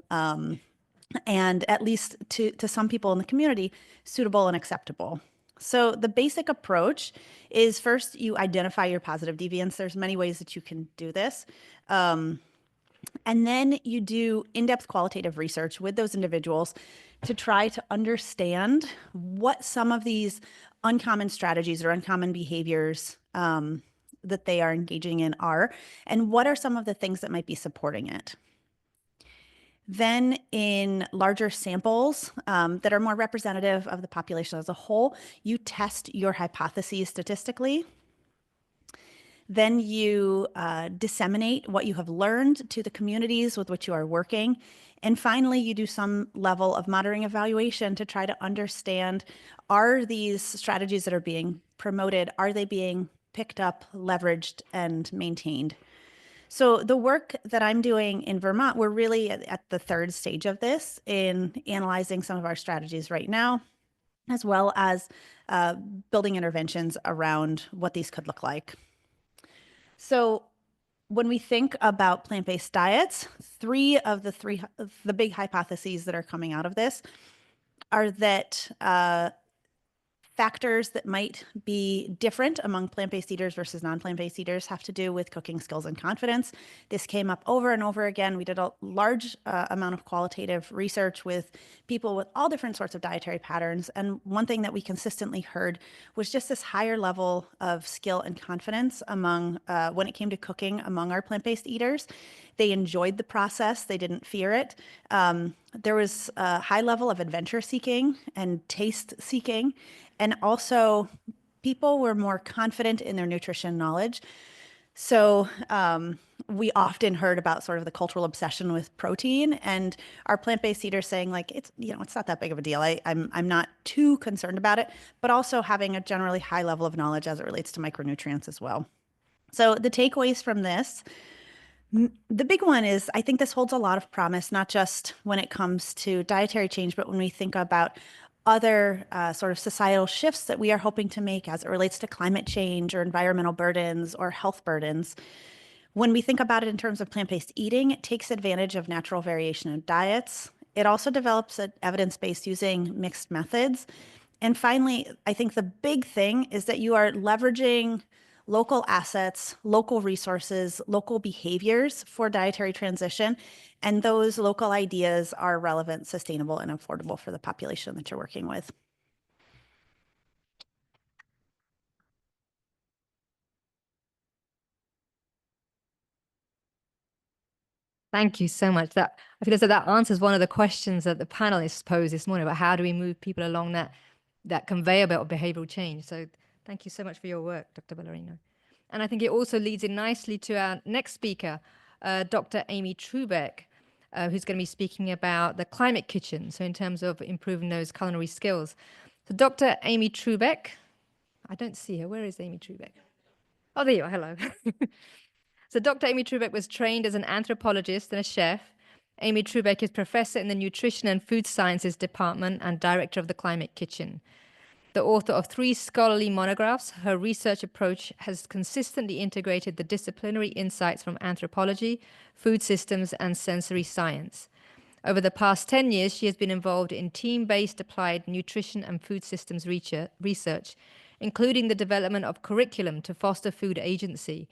E: and at least to some people in the community, suitable and acceptable. So the basic approach is, first you identify your positive deviance. There's many ways that you can do this. And then you do in-depth qualitative research with those individuals to try to understand what some of these uncommon strategies or uncommon behaviors that they are engaging in are, and what are some of the things that might be supporting it. Then in larger samples that are more representative of the population as a whole, you test your hypotheses statistically. Then you disseminate what you have learned to the communities with which you are working. And finally, you do some level of monitoring evaluation to try to understand, are these strategies that are being promoted, are they being picked up, leveraged, and maintained? So the work that I'm doing in Vermont, we're really at the third stage of this in analyzing some of our strategies right now, as well as building interventions around what these could look like. So when we think about plant-based diets, three of the big hypotheses that are coming out of this are that factors that might be different among plant-based eaters versus non-plant-based eaters have to do with cooking skills and confidence. This came up over and over again. We did a large amount of qualitative research with people with all different sorts of dietary patterns. And one thing that we consistently heard was just this higher level of skill and confidence among, when it came to cooking among our plant-based eaters. They enjoyed the process. They didn't fear it. There was a high level of adventure seeking and taste seeking. And also, people were more confident in their nutrition knowledge. So we often heard about sort of the cultural obsession with protein, and our plant-based eaters saying like, it's not that big of a deal. I'm not too concerned about it, but also having a generally high level of knowledge as it relates to micronutrients as well. So the takeaways from this, the big one is, I think this holds a lot of promise, not just when it comes to dietary change, but when we think about other sort of societal shifts that we are hoping to make as it relates to climate change or environmental burdens or health burdens. When we think about it in terms of plant-based eating, it takes advantage of natural variation in diets. It also develops an evidence base using mixed methods. And finally, I think the big thing is that you are leveraging local assets, local resources, local behaviors for dietary transition. And those local ideas are relevant, sustainable, and affordable for the population that you're working with.
A: Thank you so much. I feel as though that answers one of the questions that the panelists posed this morning about how do we move people along that conveyor belt of behavioral change. So thank you so much for your work, Dr. Belarmino. And I think it also leads in nicely to our next speaker, Dr. Amy Trubek, who's going to be speaking about the climate kitchen. So in terms of improving those culinary skills. So Dr. Amy Trubek, I don't see her. Where is Amy Trubek? Oh, there you are. Hello. So Dr. Amy Trubek was trained as an anthropologist and a chef. Amy Trubek is professor in the Nutrition and Food Sciences Department and director of the Climate Kitchen. The author of 3 scholarly monographs, her research approach has consistently integrated the disciplinary insights from anthropology, food systems, and sensory science. Over the past 10 years, she has been involved in team-based applied nutrition and food systems research, including the development of curriculum to foster food agency,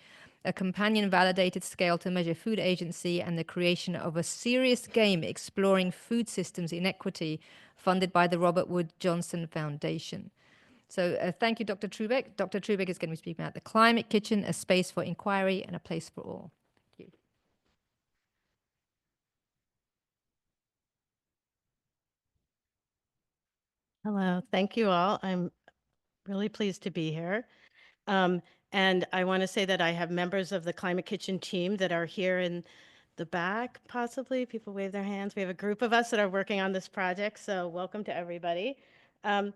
A: a companion validated scale to measure food agency, and the creation of a serious game exploring food systems inequity funded by the Robert Wood Johnson Foundation. So thank you, Dr. Trubek. Dr. Trubek is going to be speaking about the Climate Kitchen, a space for inquiry and a place for all. Thank you.
F: Hello, thank you all. I'm really pleased to be here. And I want to say that I have members of the Climate Kitchen team that are here in the back, possibly. People wave their hands. We have a group of us that are working on this project, so welcome to everybody. I'm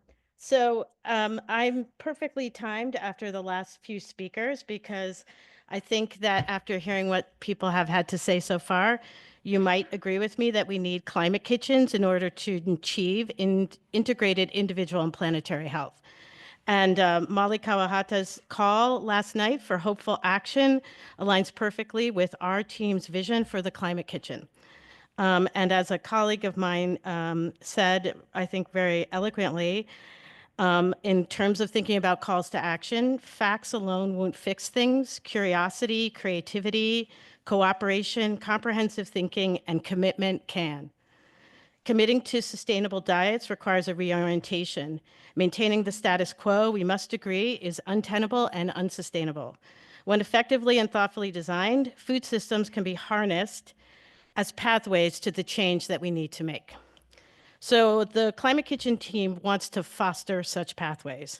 F: perfectly timed after the last few speakers because I think that after hearing what people have had to say so far, You might agree with me that we need climate kitchens in order to achieve integrated individual and planetary health. And Molly Kawahata's call last night for hopeful action aligns perfectly with our team's vision for the climate kitchen. And as a colleague of mine said, I think very eloquently, in terms of thinking about calls to action, facts alone won't fix things. Curiosity, creativity, cooperation, comprehensive thinking, and commitment can. Committing to sustainable diets requires a reorientation. Maintaining the status quo, we must agree, is untenable and unsustainable. When effectively and thoughtfully designed, food systems can be harnessed as pathways to the change that we need to make. So the Climate Kitchen team wants to foster such pathways.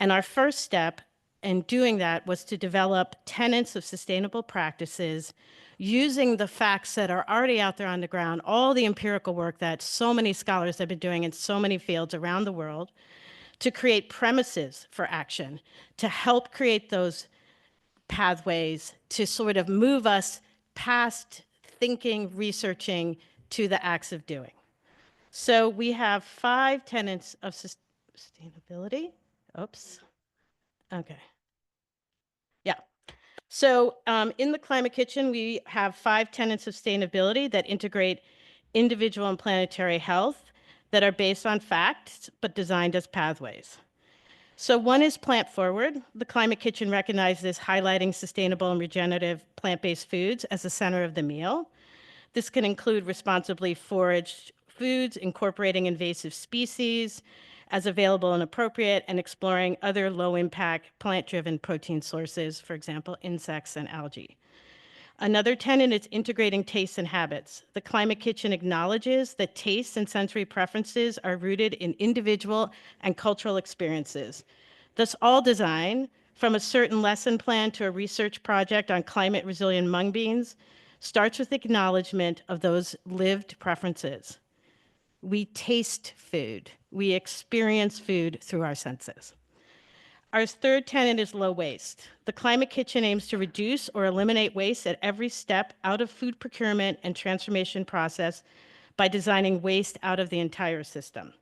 F: And our first step in doing that was to develop tenets of sustainable practices using the facts that are already out there on the ground, all the empirical work that so many scholars have been doing in so many fields around the world, to create premises for action, to help create those pathways to sort of move us past thinking, researching, to the acts of doing. So we have 5 tenets of sustainability. Oops. Okay. Yeah. So in the Climate Kitchen, we have 5 tenets of sustainability that integrate individual and planetary health that are based on facts, but designed as pathways. So one is plant forward. The Climate Kitchen recognizes highlighting sustainable and regenerative plant-based foods as the center of the meal. This can include responsibly foraged foods, incorporating invasive species as available and appropriate, and exploring other low-impact plant-driven protein sources, for example, insects and algae. Another tenet is integrating tastes and habits. The Climate Kitchen acknowledges that tastes and sensory preferences are rooted in individual and cultural experiences. Thus, all design, from a certain lesson plan to a research project on climate-resilient mung beans, starts with acknowledgement of those lived preferences. We taste food. We experience food through our senses. Our third tenet is low waste. The Climate Kitchen aims to reduce or eliminate waste at every step out of food procurement and transformation process by designing waste out of the entire system.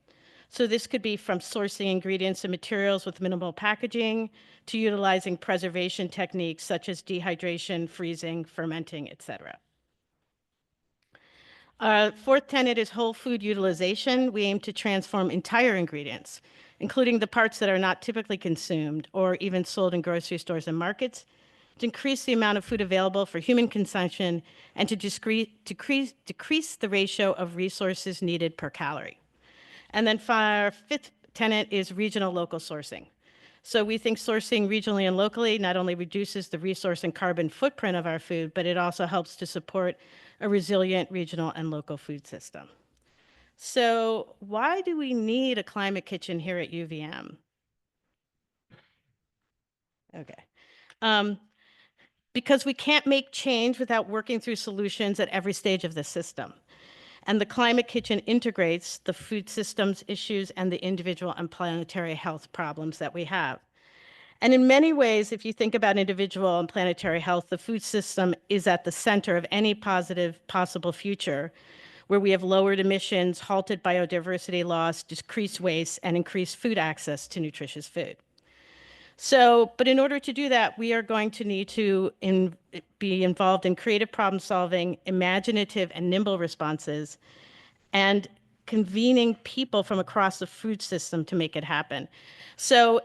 F: So this could be from sourcing ingredients and materials with minimal packaging to utilizing preservation techniques such as dehydration, freezing, fermenting, etc. Fourth tenet is whole food utilization. We aim to transform entire ingredients, including the parts that are not typically consumed or even sold in grocery stores and markets, to increase the amount of food available for human consumption and to decrease the ratio of resources needed per calorie. And then our fifth tenet is regional local sourcing. So we think sourcing regionally and locally not only reduces the resource and carbon footprint of our food, but it also helps to support a resilient regional and local food system. So why do we need a climate kitchen here at UVM? Okay. Because we can't make change without working through solutions at every stage of the system. And the Climate Kitchen integrates the food systems issues and the individual and planetary health problems that we have. And in many ways, if you think about individual and planetary health, the food system is at the center of any positive possible future where we have lowered emissions, halted biodiversity loss, decreased waste, and increased food access to nutritious food. So, but in order to do that, we are going to need to be involved in creative problem solving, imaginative and nimble responses, and convening people from across the food system to make it happen. So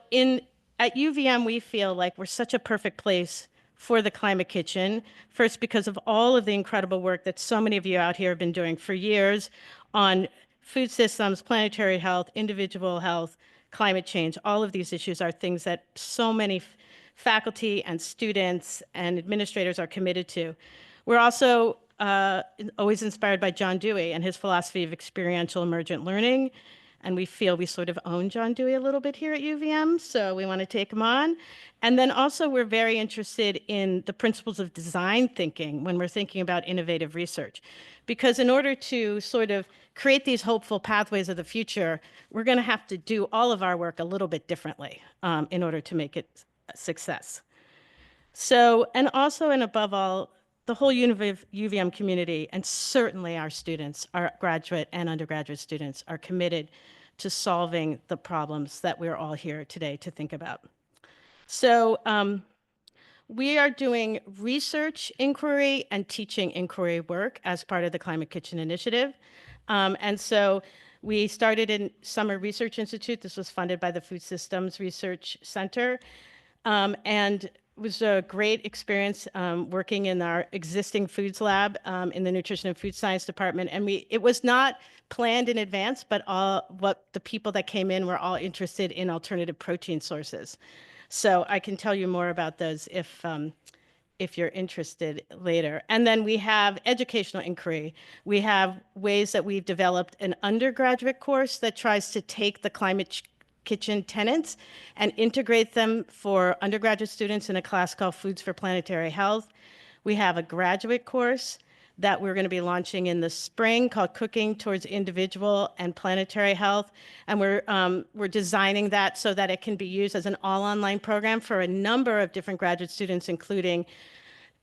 F: at UVM, we feel like we're such a perfect place for the Climate Kitchen, first because of all of the incredible work that so many of you out here have been doing for years on food systems, planetary health, individual health, climate change. All of these issues are things that so many faculty and students and administrators are committed to. We're also always inspired by John Dewey and his philosophy of experiential emergent learning. And we feel we sort of own John Dewey a little bit here at UVM, so we want to take him on. And then also we're very interested in the principles of design thinking when we're thinking about innovative research. Because in order to sort of create these hopeful pathways of the future, we're going to have to do all of our work a little bit differently in order to make it a success. So, and also and above all, the whole UVM community, and certainly our students, our graduate and undergraduate students, are committed to solving the problems that we're all here today to think about. So we are doing research inquiry and teaching inquiry work as part of the Climate Kitchen Initiative. And so we started in Summer Research Institute. This was funded by the Food Systems Research Center. And it was a great experience working in our existing foods lab in the Nutrition and Food Science department. And it was not planned in advance, but the people that came in were all interested in alternative protein sources. So I can tell you more about those if you're interested later. And then we have educational inquiry. We have ways that we've developed an undergraduate course that tries to take the Climate Kitchen tenets and integrate them for undergraduate students in a class called Foods for Planetary Health. We have a graduate course that we're going to be launching in the spring called Cooking Towards Individual and Planetary Health. And we're designing that so that it can be used as an all-online program for a number of different graduate students, including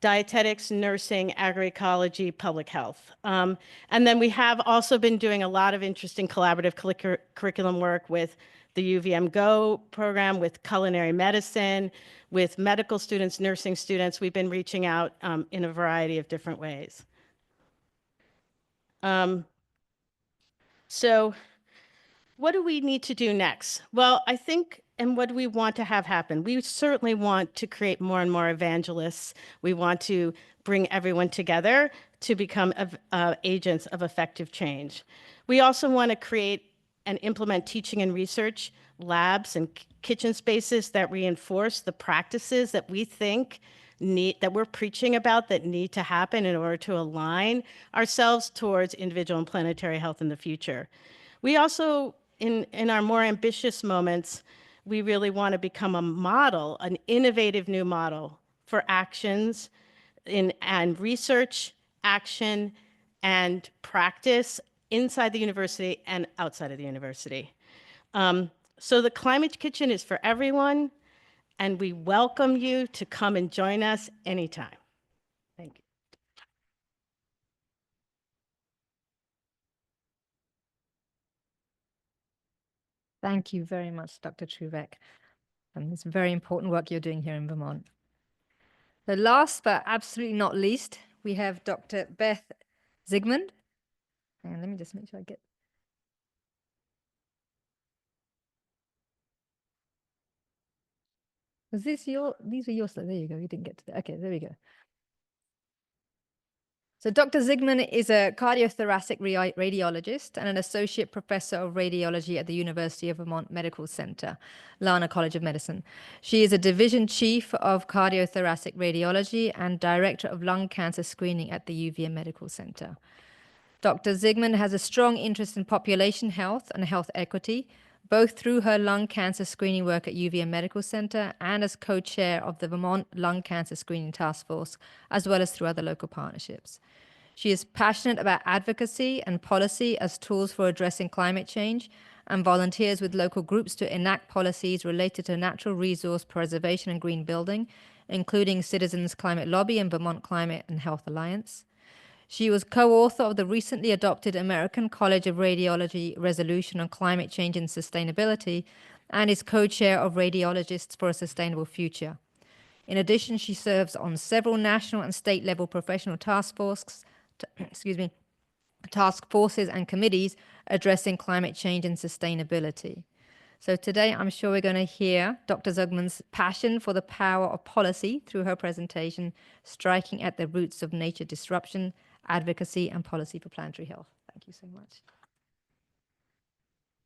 F: dietetics, nursing, agroecology, public health. And then we have also been doing a lot of interesting collaborative curriculum work with the UVM Go program, with culinary medicine, with medical students, nursing students. We've been reaching out in a variety of different ways. So what do we need to do next? Well, I think, and what do we want to have happen? We certainly want to create more and more evangelists. We want to bring everyone together to become agents of effective change. We also want to create and implement teaching and research labs and kitchen spaces that reinforce the practices that we think that we're preaching about that need to happen in order to align ourselves towards individual and planetary health in the future. We also, in our more ambitious moments, we really want to become a model, an innovative new model for actions and research, action, and practice inside the university and outside of the university. So the Climate Kitchen is for everyone, and we welcome you to come and join us anytime. Thank you.
A: Thank you very much, Dr. Trubek. And it's very important work you're doing here in Vermont. The last but absolutely not least, we have Dr. Beth Zigmund. And let me just make sure I get. Was this these were your slides? There you go. You didn't get to that. Okay, there we go. So Dr. Zigmund is a cardiothoracic radiologist and an associate professor of radiology at the University of Vermont Medical Center, Lana College of Medicine. She is a division chief of cardiothoracic radiology and director of lung cancer screening at the UVM Medical Center. Dr. Zigmund has a strong interest in population health and health equity, both through her lung cancer screening work at UVM Medical Center and as co-chair of the Vermont Lung Cancer Screening Task Force, as well as through other local partnerships. She is passionate about advocacy and policy as tools for addressing climate change and volunteers with local groups to enact policies related to natural resource preservation and green building, including Citizens Climate Lobby and Vermont Climate and Health Alliance. She was co-author of the recently adopted American College of Radiology Resolution on Climate Change and Sustainability and is co-chair of Radiologists for a Sustainable Future. In addition, she serves on several national and state-level professional task forces and committees addressing climate change and sustainability. So today, I'm sure we're going to hear Dr. Zigmund's passion for the power of policy through her presentation, Striking at the Roots of Nature Disruption, Advocacy and Policy for Planetary Health. Thank you so much.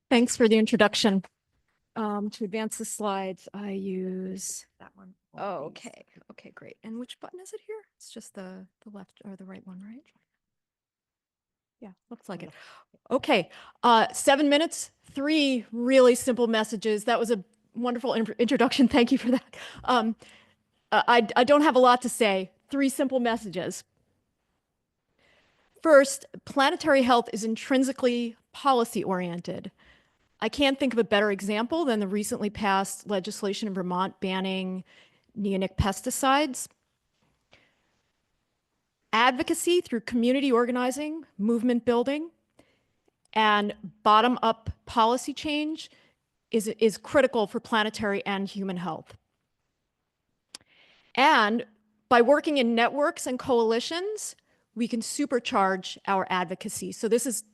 G: Thanks for the introduction. To advance the slides, I use
A: That one.
G: Oh, okay. Okay, great. And which button is it here? It's just the left or the right one, right? Yeah, looks like it. Okay, 7 minutes, 3 really simple messages. That was a wonderful introduction. Thank you for that. I don't have a lot to say. 3 simple messages. First, planetary health is intrinsically policy-oriented. I can't think of a better example than the recently passed legislation in Vermont banning neonic pesticides. advocacy through community organizing, movement building, and bottom-up policy change is critical for planetary and human health. And by working in networks and coalitions, we can supercharge our advocacy. So this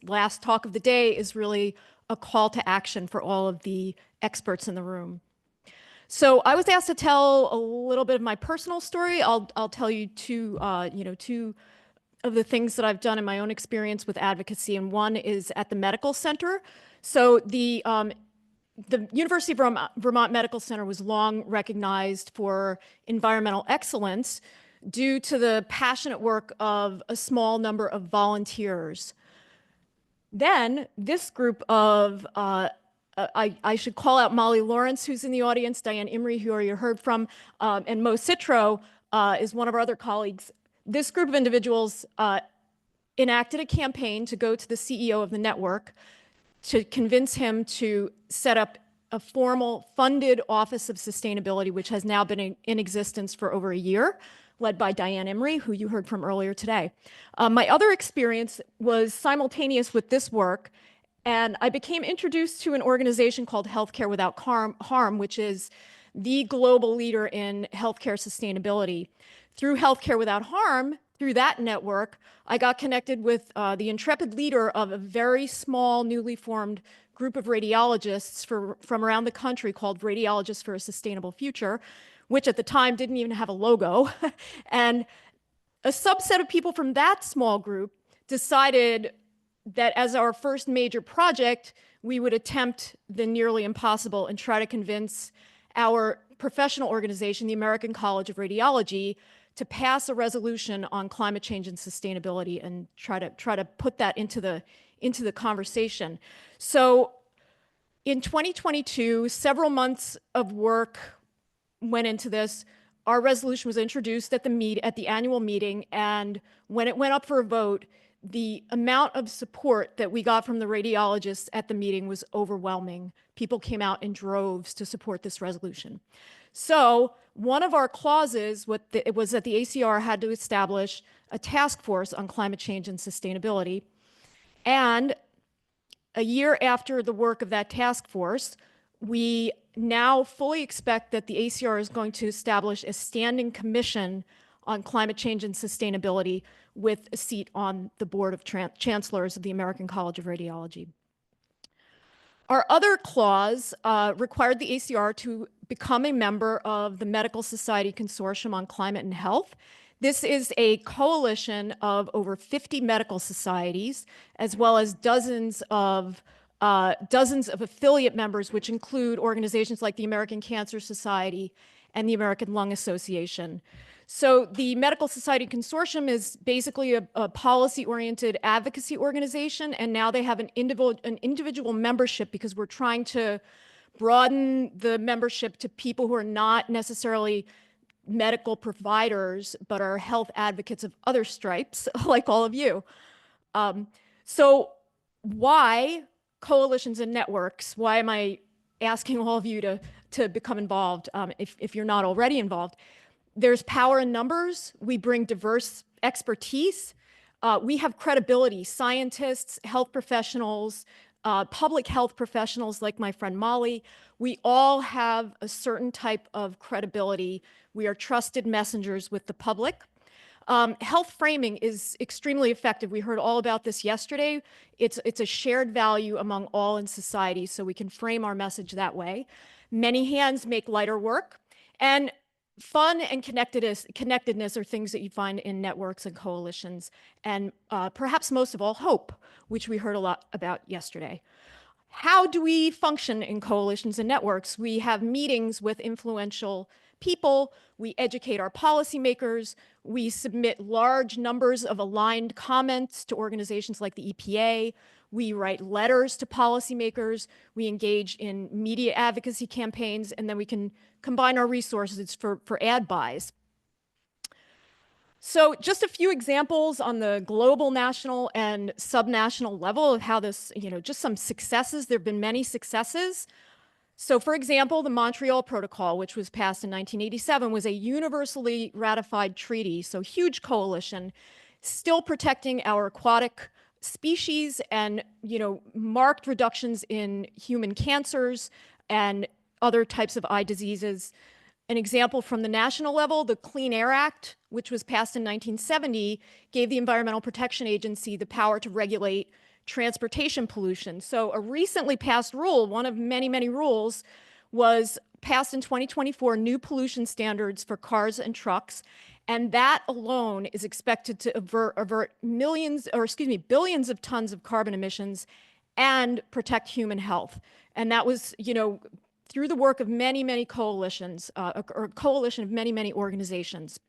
G: last talk of the day is really a call to action for all of the experts in the room. So I was asked to tell a little bit of my personal story. I'll tell you two of the things that I've done in my own experience with advocacy, and one is at the medical center. So the University of Vermont Medical Center was long recognized for environmental excellence due to the passionate work of a small number of volunteers. Then this group of, I should call out Molly Lawrence, who's in the audience, Diane Imrie, who you heard from, and Mo Citro is one of our other colleagues. This group of individuals enacted a campaign to go to the CEO of the network to convince him to set up a formal funded Office of Sustainability, which has now been in existence for over a year, led by Diane Imrie, who you heard from earlier today. My other experience was simultaneous with this work, and I became introduced to an organization called Healthcare Without Harm, which is the global leader in healthcare sustainability. Through Healthcare Without Harm, through that network, I got connected with the intrepid leader of a very small, newly formed group of radiologists from around the country called Radiologists for a Sustainable Future, which at the time didn't even have a logo. And a subset of people from that small group decided that as our first major project, we would attempt the nearly impossible and try to convince our professional organization, the American College of Radiology, to pass a resolution on climate change and sustainability and try to put that into the conversation. So in 2022, several months of work went into this. Our resolution was introduced at the annual meeting, and when it went up for a vote, the amount of support that we got from the radiologists at the meeting was overwhelming. People came out in droves to support this resolution. So one of our clauses was that the ACR had to establish a task force on climate change and sustainability. And a year after the work of that task force, we now fully expect that the ACR is going to establish a standing commission on climate change and sustainability with a seat on the board of chancellors of the American College of Radiology. Our other clause required the ACR to become a member of the Medical Society Consortium on Climate and Health. This is a coalition of over 50 medical societies, as well as dozens of affiliate members, which include organizations like the American Cancer Society and the American Lung Association. So the Medical Society Consortium is basically a policy-oriented advocacy organization, and now they have an individual membership because we're trying to broaden the membership to people who are not necessarily medical providers, but are health advocates of other stripes, like all of you. So why coalitions and networks? Why am I asking all of you to become involved if you're not already involved? There's power in numbers. We bring diverse expertise. We have credibility, scientists, health professionals, public health professionals like my friend Molly. We all have a certain type of credibility. We are trusted messengers with the public. Health framing is extremely effective. We heard all about this yesterday. It's a shared value among all in society, so we can frame our message that way. Many hands make lighter work. And fun and connectedness are things that you find in networks and coalitions, and perhaps most of all, hope, which we heard a lot about yesterday. How do we function in coalitions and networks? We have meetings with influential people, we educate our policymakers, we submit large numbers of aligned comments to organizations like the EPA, we write letters to policymakers, we engage in media advocacy campaigns, and then we can combine our resources for ad buys. So just a few examples on the global, national, and subnational level of how this, just some successes. There have been many successes. So for example, the Montreal Protocol, which was passed in 1987, was a universally ratified treaty, so huge coalition, still protecting our aquatic species and, marked reductions in human cancers and other types of eye diseases. An example from the national level, the Clean Air Act, which was passed in 1970, gave the Environmental Protection Agency the power to regulate transportation pollution. So a recently passed rule, one of many, many rules, was passed in 2024, new pollution standards for cars and trucks. And that alone is expected to avert billions of tons of carbon emissions and protect human health. And that was, through the work of many, many coalitions, or a coalition of many, many organizations.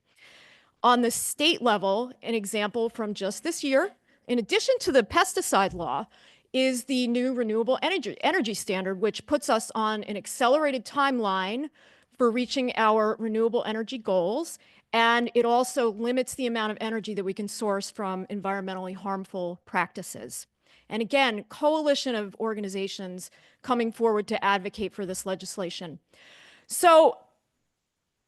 G: On the state level, an example from just this year, in addition to the pesticide law, is the new renewable energy standard, which puts us on an accelerated timeline for reaching our renewable energy goals. And it also limits the amount of energy that we can source from environmentally harmful practices. And again, coalition of organizations coming forward to advocate for this legislation. So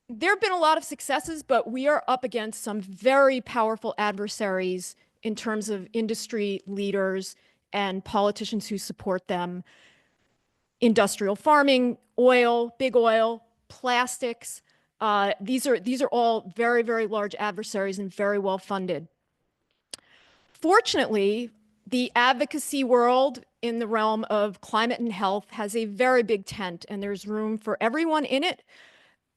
G: there have been a lot of successes, but we are up against some very powerful adversaries in terms of industry leaders and politicians who support them. Industrial farming, oil, big oil, plastics. These are all very, very large adversaries and very well funded. Fortunately, the advocacy world in the realm of climate and health has a very big tent, and there's room for everyone in it.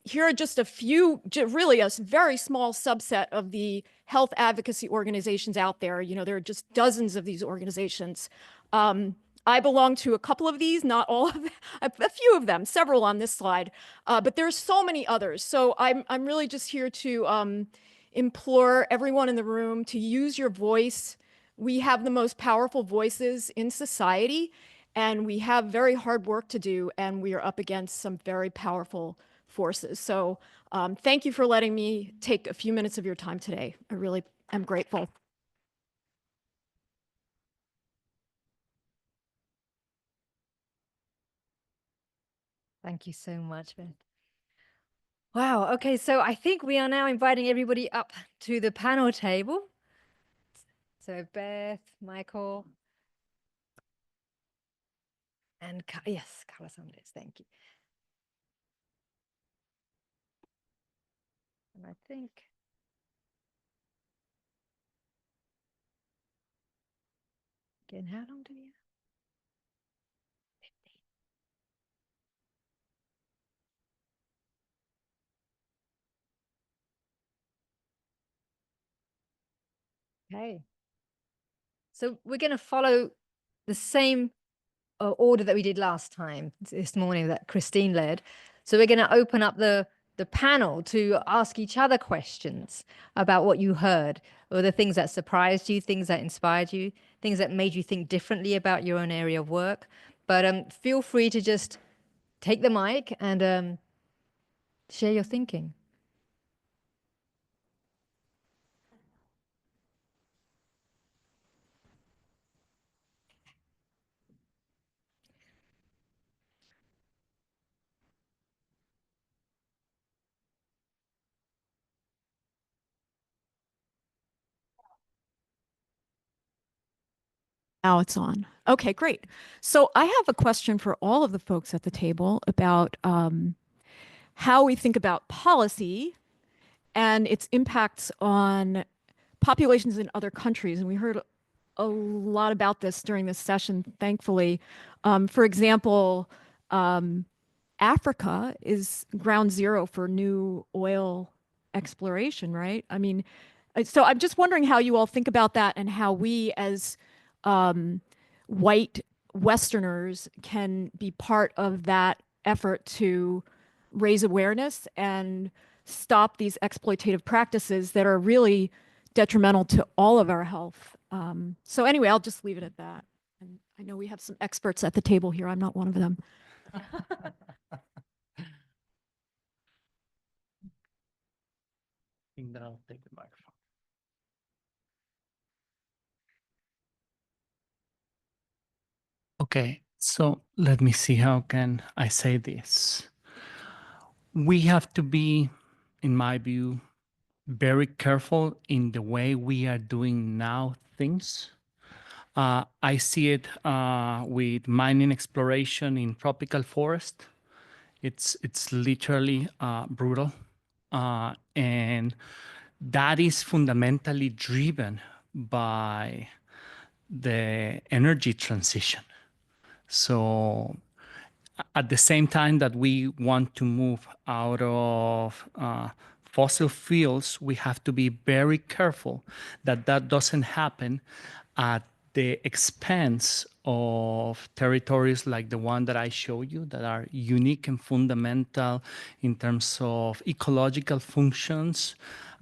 G: Here are just a few, really a very small subset of the health advocacy organizations out there. There are just dozens of these organizations. I belong to a couple of these, not all of them, a few of them, several on this slide, but there's so many others. So I'm really just here to implore everyone in the room to use your voice. We have the most powerful voices in society, and we have very hard work to do, and we are up against some very powerful forces. So thank you for letting me take a few minutes of your time today. I really am grateful.
A: Thank you so much, Beth. Wow. Okay. So I think we are now inviting everybody up to the panel table. So Beth, Michael, and yes, Carlos Andres. Thank you. And I think again, how long do we have? 15. Okay. So we're going to follow the same order that we did last time this morning that Christine led. So we're going to open up the panel to ask each other questions about what you heard, or the things that surprised you, things that inspired you, things that made you think differently about your own area of work. But feel free to just take the mic and share your thinking.
G: Now it's on. Okay, great. So I have a question for all of the folks at the table about how we think about policy and its impacts on populations in other countries. And we heard a lot about this during this session, thankfully. For example, Africa is ground zero for new oil exploration, right? I mean, so I'm just wondering how you all think about that, and how we as white Westerners can be part of that effort to raise awareness and stop these exploitative practices that are really detrimental to all of our health. So anyway, I'll just leave it at that. And I know we have some experts at the table here. I'm not one of them.
C: Then I'll take the microphone. Okay, So let me see, how can I say this? We have to be, in my view, very careful in the way we are doing now things. I see it with mining exploration in tropical forest. It's literally brutal, and that is fundamentally driven by the energy transition. So at the same time that we want to move out of fossil fuels, we have to be very careful that that doesn't happen at the expense of territories like the one that I showed you that are unique and fundamental in terms of ecological functions,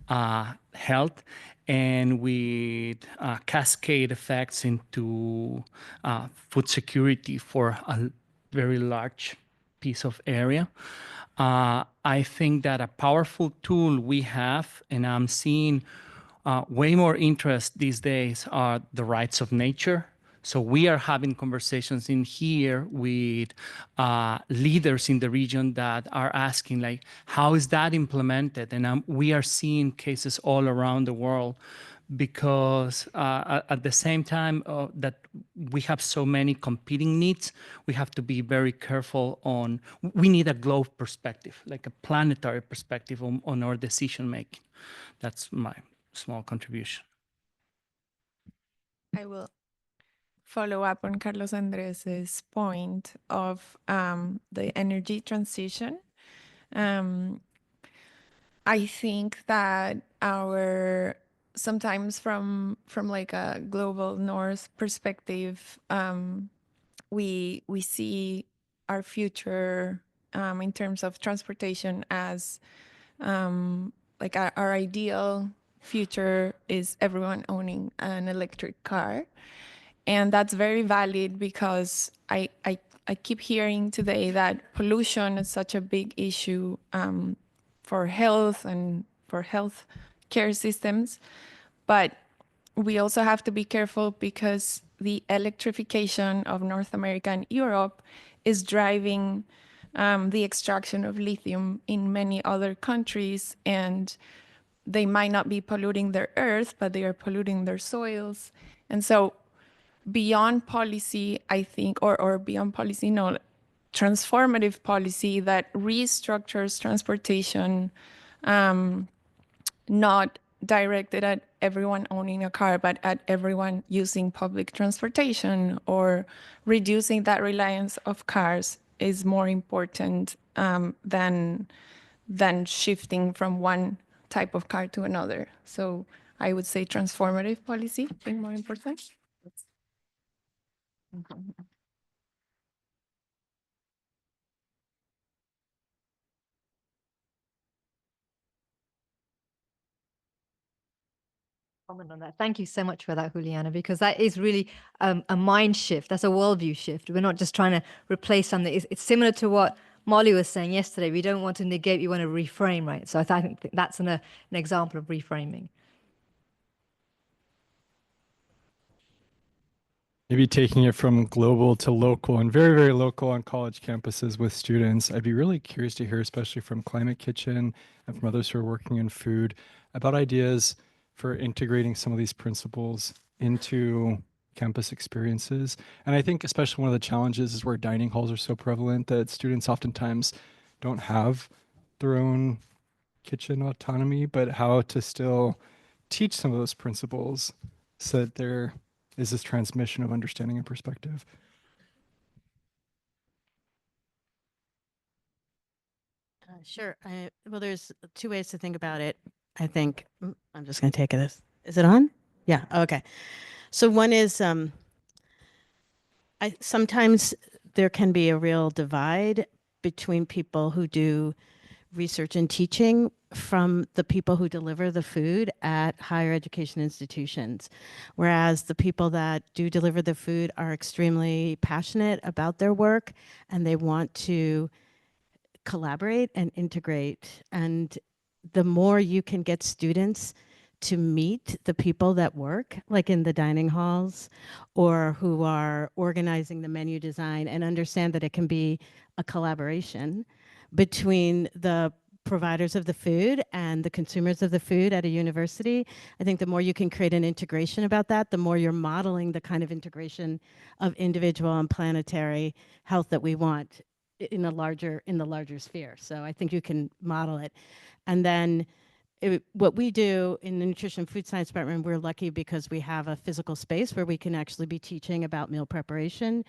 C: health, and with cascade effects into food security for a very large piece of area. I think that a powerful tool we have, and I'm seeing way more interest these days, are the rights of nature. So we are having conversations in here with leaders in the region that are asking, like, how is that implemented? And we are seeing cases all around the world, because at the same time that we have so many competing needs, we have to be very careful on, we need a global perspective, like a planetary perspective on our decision making. That's my small contribution.
D: I will follow up on Carlos Andres's point of the energy transition. I think that sometimes from like a global north perspective, we see our future in terms of transportation as like our ideal future is everyone owning an electric car. And that's very valid, because I keep hearing today that pollution is such a big issue for health and for health care systems. But we also have to be careful, because the electrification of North America and Europe is driving the extraction of lithium in many other countries, and they might not be polluting their earth, but they are polluting their soils. And so beyond policy, I think, or beyond policy, no, transformative policy that restructures transportation, not directed at everyone owning a car, but at everyone using public transportation, or reducing that reliance of cars, is more important than shifting from one type of car to another. So I would say transformative policy being more important.
A: Comment on that. Thank you so much for that, Juliana, because that is really a mind shift. That's a worldview shift. We're not just trying to replace something. It's similar to what Molly was saying yesterday. We don't want to negate, we want to reframe, right? So I think that's an example of reframing.
B: Maybe taking it from global to local, and very, very local on college campuses with students. I'd be really curious to hear, especially from Climate Kitchen and from others who are working in food, about ideas for integrating some of these principles into campus experiences. And I think especially one of the challenges is where dining halls are so prevalent that students oftentimes don't have their own kitchen autonomy, but how to still teach some of those principles so that there is this transmission of understanding and perspective.
F: Sure. Well, there's two ways to think about it. I think I'm just going to take this. Is it on? Yeah. Okay. So one is sometimes there can be a real divide between people who do research and teaching from the people who deliver the food at higher education institutions. Whereas the people that do deliver the food are extremely passionate about their work, and they want to collaborate and integrate. And the more you can get students to meet the people that work, like in the dining halls, or who are organizing the menu design, and understand that it can be a collaboration between the providers of the food and the consumers of the food at a university. I think the more you can create an integration about that, the more you're modeling the kind of integration of individual and planetary health that we want in the larger sphere. So I think you can model it. And then what we do in the nutrition food science department, we're lucky because we have a physical space where we can actually be teaching about meal preparation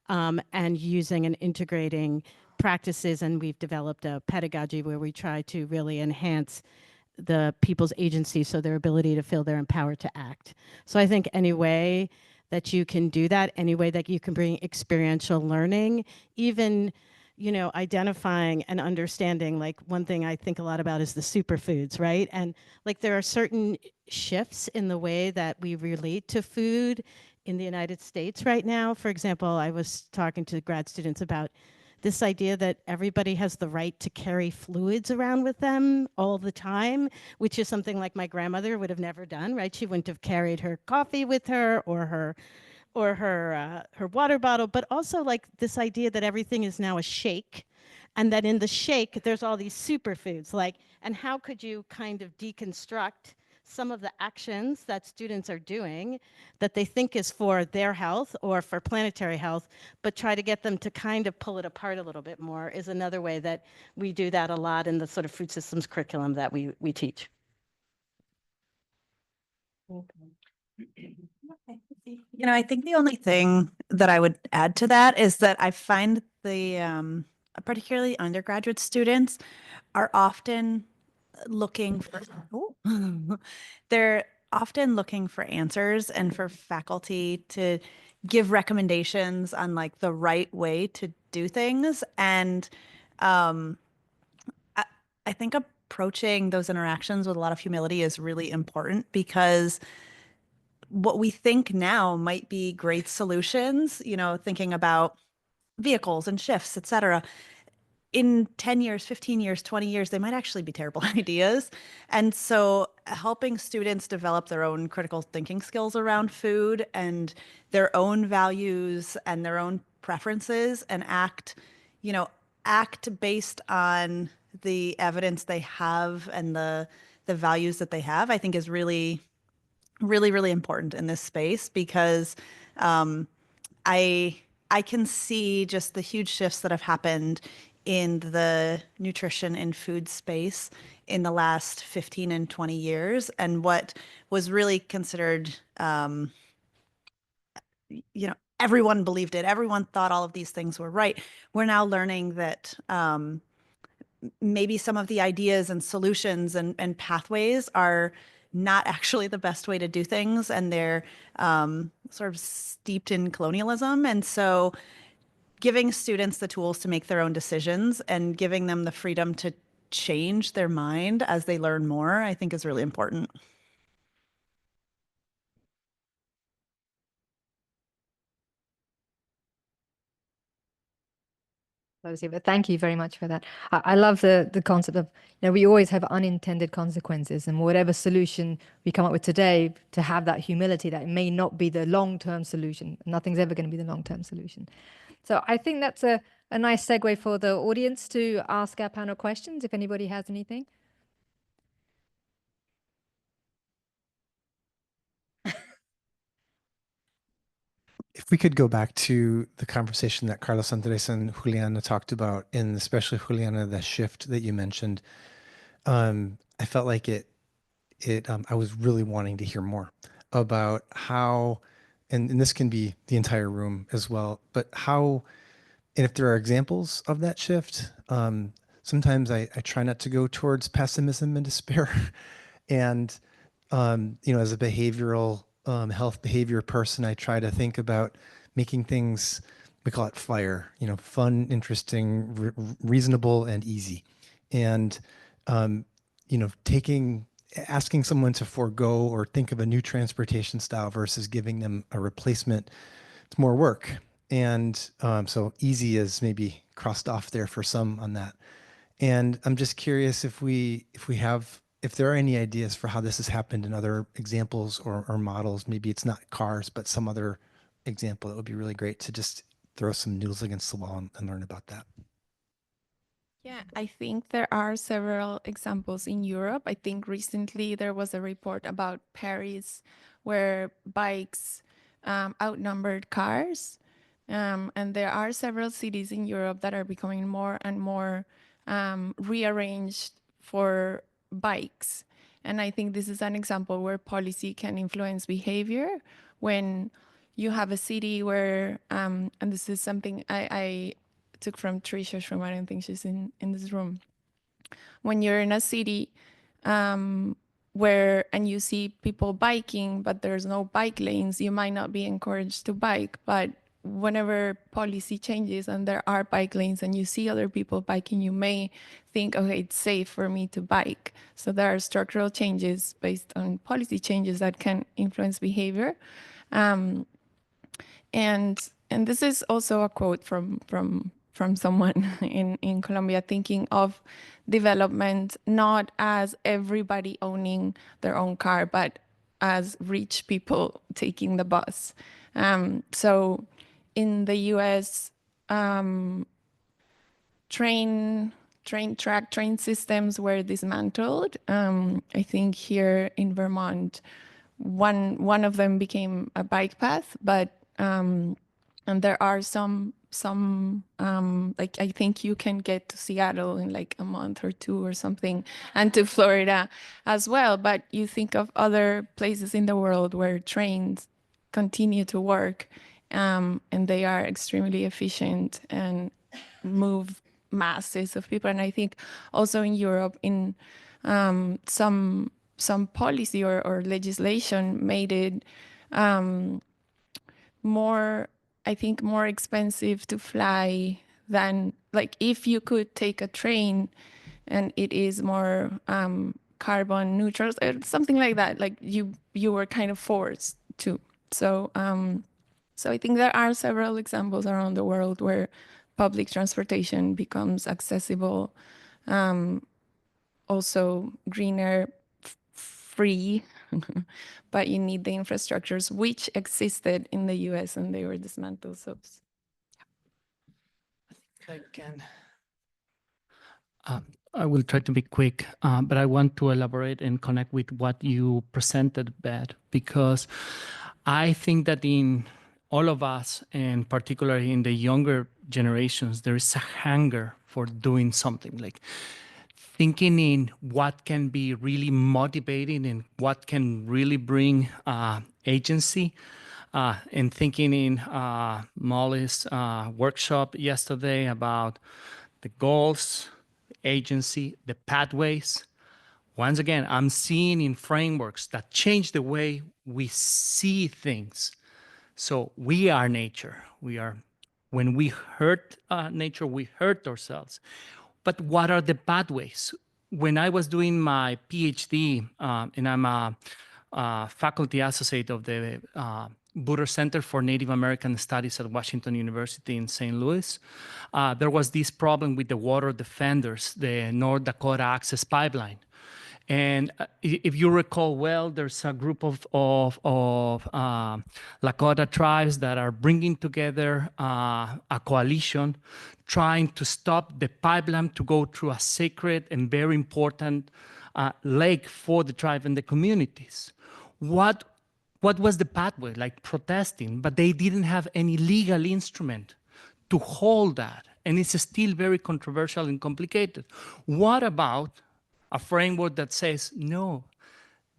F: and using and integrating practices. And we've developed a pedagogy where we try to really enhance the people's agency, so their ability to feel they're empowered to act. So I think any way that you can do that, any way that you can bring experiential learning, even identifying and understanding, like one thing I think a lot about is the superfoods, right? And like there are certain shifts in the way that we relate to food in the United States right now. For example, I was talking to grad students about this idea that everybody has the right to carry fluids around with them all the time, which is something like my grandmother would have never done, right? She wouldn't have carried her coffee with her or her water bottle, but also like this idea that everything is now a shake, and that in the shake there's all these superfoods, like, and how could you kind of deconstruct some of the actions that students are doing that they think is for their health or for planetary health, but try to get them to kind of pull it apart a little bit more, is another way that we do that a lot in the sort of food systems curriculum that we teach.
H: I think the only thing that I would add to that is that I find the particularly undergraduate students are often looking for they're often looking for answers and for faculty to give recommendations on like the right way to do things. And I think approaching those interactions with a lot of humility is really important, because what we think now might be great solutions, thinking about vehicles and shifts, et cetera. In 10 years, 15 years, 20 years, they might actually be terrible ideas. And so helping students develop their own critical thinking skills around food and their own values and their own preferences, and act based on the evidence they have and the values that they have, I think is really, really, really important in this space, because I can see just the huge shifts that have happened in the nutrition and food space in the last 15 and 20 years. And what was really considered, everyone believed it. Everyone thought all of these things were right. We're now learning that maybe some of the ideas and solutions and pathways are not actually the best way to do things, and they're sort of steeped in colonialism. And so giving students the tools to make their own decisions and giving them the freedom to change their mind as they learn more, I think is really important.
A: But thank you very much for that. I love the concept of, we always have unintended consequences, and whatever solution we come up with today, to have that humility that it may not be the long-term solution. Nothing's ever going to be the long-term solution. So I think that's a nice segue for the audience to ask our panel questions, if anybody has anything.
I: If we could go back to the conversation that Carlos Andres and Juliana talked about, and especially Juliana, the shift that you mentioned, I felt like I was really wanting to hear more about how, and this can be the entire room as well, but how, and if there are examples of that shift. Sometimes I try not to go towards pessimism and despair. And, as a behavioral health behavior person, I try to think about making things, we call it FIRE, fun, interesting, reasonable, and easy. And, asking someone to forego or think of a new transportation style versus giving them a replacement, it's more work. And so easy is maybe crossed off there for some on that. And I'm just curious if we have if there are any ideas for how this has happened in other examples or models, maybe it's not cars, but some other example, that would be really great to just throw some noodles against the wall and learn about that.
D: Yeah, I think there are several examples in Europe. I think recently there was a report about Paris where bikes outnumbered cars. And there are several cities in Europe that are becoming more and more rearranged for bikes. And I think this is an example where policy can influence behavior when you have a city where, and this is something I took from Tricia Shrum, I don't think she's in this room. When you're in a city where, and you see people biking, but there's no bike lanes, you might not be encouraged to bike. But whenever policy changes and there are bike lanes and you see other people biking, you may think, okay, it's safe for me to bike. So there are structural changes based on policy changes that can influence behavior. And this is also a quote from someone in Colombia, thinking of development not as everybody owning their own car, but as rich people taking the bus. So in the US, train systems were dismantled. I think here in Vermont, one of them became a bike path, but and there are some like I think you can get to Seattle in like a month or two or something, and to Florida as well. But you think of other places in the world where trains continue to work, and they are extremely efficient and move masses of people. And I think also in Europe, in some policy or legislation made it more expensive to fly than, like, if you could take a train and it is more carbon neutral or something like that, like you were kind of forced to. So I think there are several examples around the world where public transportation becomes accessible, also greener, free, but you need the infrastructures which existed in the US and they were dismantled. So
C: I can. I will try to be quick, but I want to elaborate and connect with what you presented, Beth, because I think that in all of us, and particularly in the younger generations, there is a hunger for doing something, like thinking in what can be really motivating and what can really bring agency. And thinking in Molly's workshop yesterday about the goals, agency, the pathways. Once again, I'm seeing in frameworks that change the way we see things. So we are nature. When we hurt nature, we hurt ourselves. But what are the pathways? When I was doing my PhD, and I'm a faculty associate of the Butter Center for Native American Studies at Washington University in St. Louis, there was this problem with the water defenders, the North Dakota Access Pipeline. And if you recall well, there's a group of Lakota tribes that are bringing together a coalition trying to stop the pipeline to go through a sacred and very important lake for the tribe and the communities. What was the pathway? Like protesting, but they didn't have any legal instrument to hold that. And it's still very controversial and complicated. What about a framework that says, no,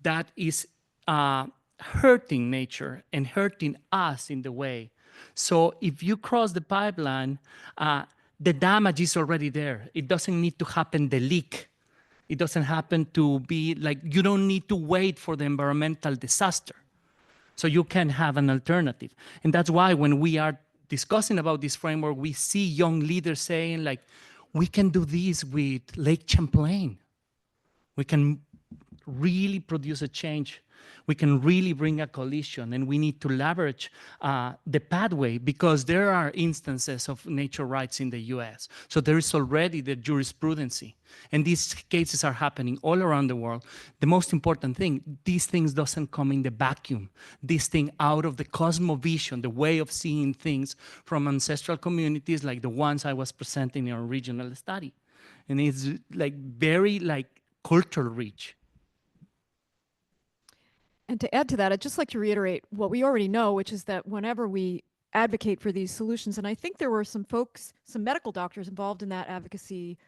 C: that is hurting nature and hurting us in the way. So if you cross the pipeline, the damage is already there. It doesn't need to happen, the leak. It doesn't happen to be like, you don't need to wait for the environmental disaster. So you can have an alternative. And that's why when we are discussing about this framework, we see young leaders saying like, we can do this with Lake Champlain. We can really produce a change we can really bring a coalition, and we need to leverage the pathway, because there are instances of nature rights in the US. So there is already the jurisprudence, and these cases are happening all around the world. The most important thing, these things doesn't come in the vacuum. This thing out of the cosmovision, the way of seeing things from ancestral communities like the ones I was presenting in our regional study. And it's like very culture rich.
G: And to add to that, I'd just like to reiterate what we already know, which is that whenever we advocate for these solutions, and I think there were some folks, some medical doctors involved in that advocacy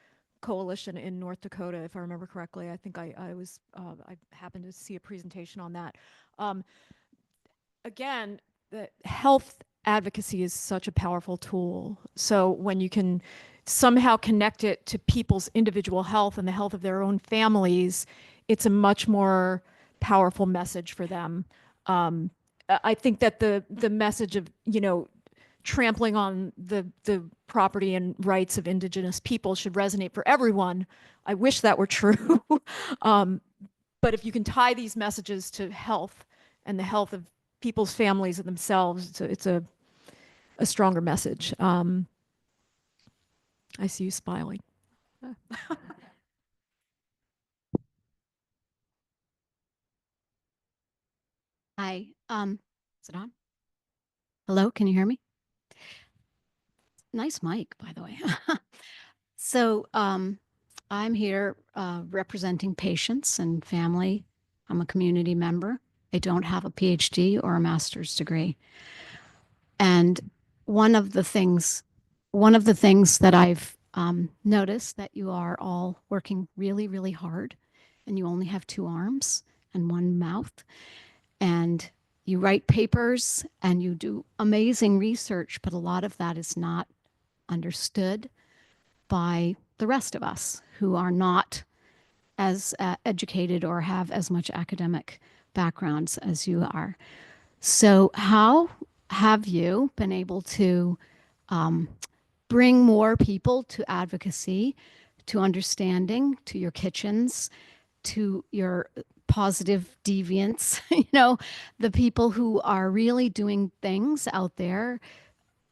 G: coalition in North Dakota, if I remember correctly. I think I happened to see a presentation on that. Again, the health advocacy is such a powerful tool. So when you can somehow connect it to people's individual health and the health of their own families, it's a much more powerful message for them. I think that the message of, trampling on the property and rights of indigenous people should resonate for everyone. I wish that were true. But if you can tie these messages to health and the health of people's families and themselves, it's a stronger message. I see you smiling.
J: Hi, is it on? Hello, can you hear me? Nice mic, by the way. So I'm here representing patients and family. I'm a community member. I don't have a PhD or a master's degree. And one of the things that I've noticed, that you are all working really, really hard, and you only have 2 arms and 1 mouth. And you write papers and you do amazing research, but a lot of that is not understood by the rest of us who are not as educated or have as much academic backgrounds as you are. So how have you been able to bring more people to advocacy, to understanding, to your kitchens, to your positive deviance, the people who are really doing things out there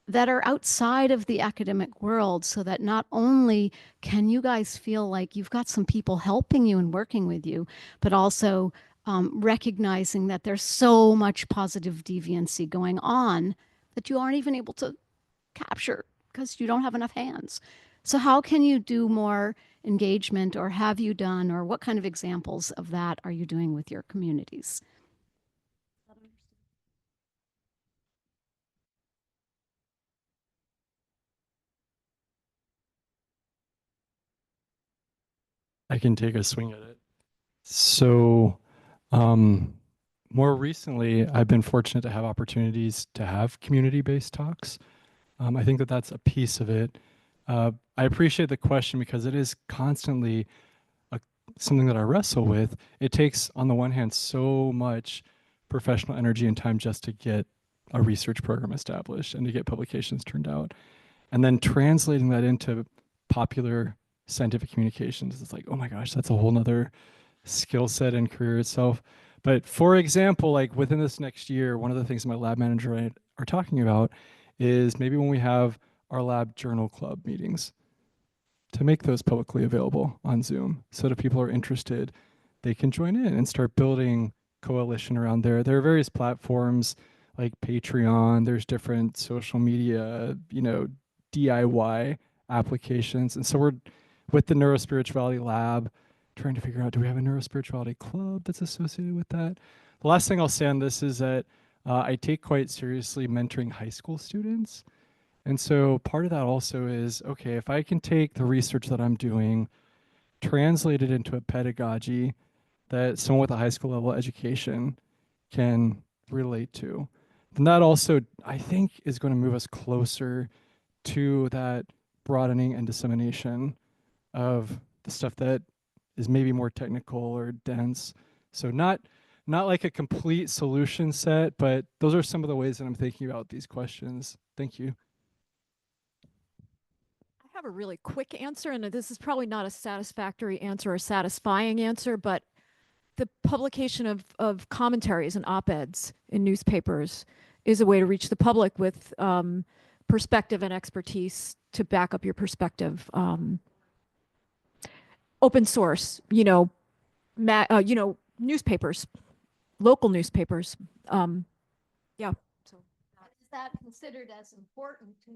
J: that are outside of the academic world, so that not only can you guys feel like you've got some people helping you and working with you, but also recognizing that there's so much positive deviancy going on that you aren't even able to capture because you don't have enough hands. So how can you do more engagement, or have you done, or what kind of examples of that are you doing with your communities?
B: I can take a swing at it. So more recently, I've been fortunate to have opportunities to have community-based talks. I think that that's a piece of it. I appreciate the question because it is constantly something that I wrestle with. It takes, on the one hand, so much professional energy and time just to get a research program established and to get publications turned out. And then translating that into popular scientific communications, it's like, oh my gosh, that's a whole nother skill set and career itself. But for example, like within this next year, one of the things my lab manager and I are talking about is maybe when we have our lab journal club meetings, to make those publicly available on Zoom so that if people are interested, they can join in and start building coalition around there. There are various platforms like Patreon, there's different social media, DIY applications. And so we're with the Neurospirituality Lab trying to figure out, do we have a Neurospirituality Club that's associated with that? The last thing I'll say on this is that I take quite seriously mentoring high school students. And so part of that also is, okay, if I can take the research that I'm doing, translate it into a pedagogy that someone with a high school level education can relate to, then that also, I think, is going to move us closer to that broadening and dissemination of the stuff that is maybe more technical or dense. So not like a complete solution set, but those are some of the ways that I'm thinking about these questions. Thank you.
G: I have a really quick answer, and this is probably not a satisfactory answer or satisfying answer, but the publication of commentaries and op-eds in newspapers is a way to reach the public with perspective and expertise to back up your perspective. Open source, newspapers, local newspapers. Yeah. So
J: is that considered as important to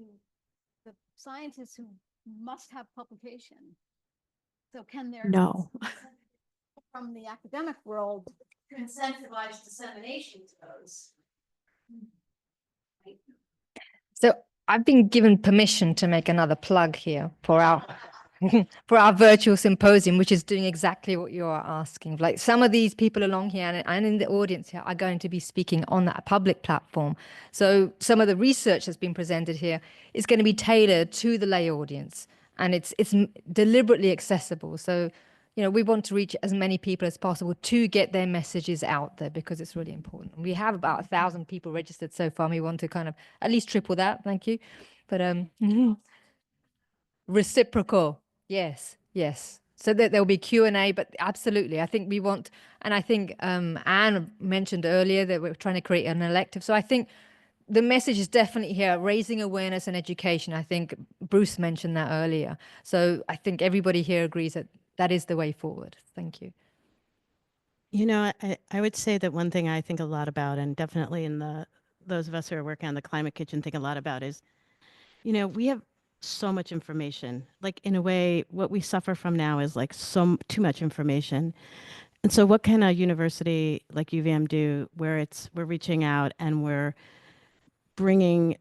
J: the scientists who must have publication? So can there
G: no.
J: from the academic world incentivize dissemination to those?
A: So I've been given permission to make another plug here for our for our virtual symposium, which is doing exactly what you are asking. Like some of these people along here and in the audience here are going to be speaking on that public platform. So some of the research that's been presented here is going to be tailored to the lay audience, and it's deliberately accessible. So, we want to reach as many people as possible to get their messages out there because it's really important. We have about 1,000 people registered so far. And we want to kind of at least triple that. Thank you. But reciprocal. Yes. So that there'll be Q&A, but absolutely. I think we want, and I think Anne mentioned earlier that we're trying to create an elective. So I think the message is definitely here, raising awareness and education. I think Bruce mentioned that earlier. So I think everybody here agrees that that is the way forward. Thank you.
F: I would say that one thing I think a lot about, and definitely in those of us who are working on the Climate Kitchen think a lot about is, we have so much information. Like in a way, what we suffer from now is like too much information. And so what can a university like UVM do where we're reaching out and we're bringing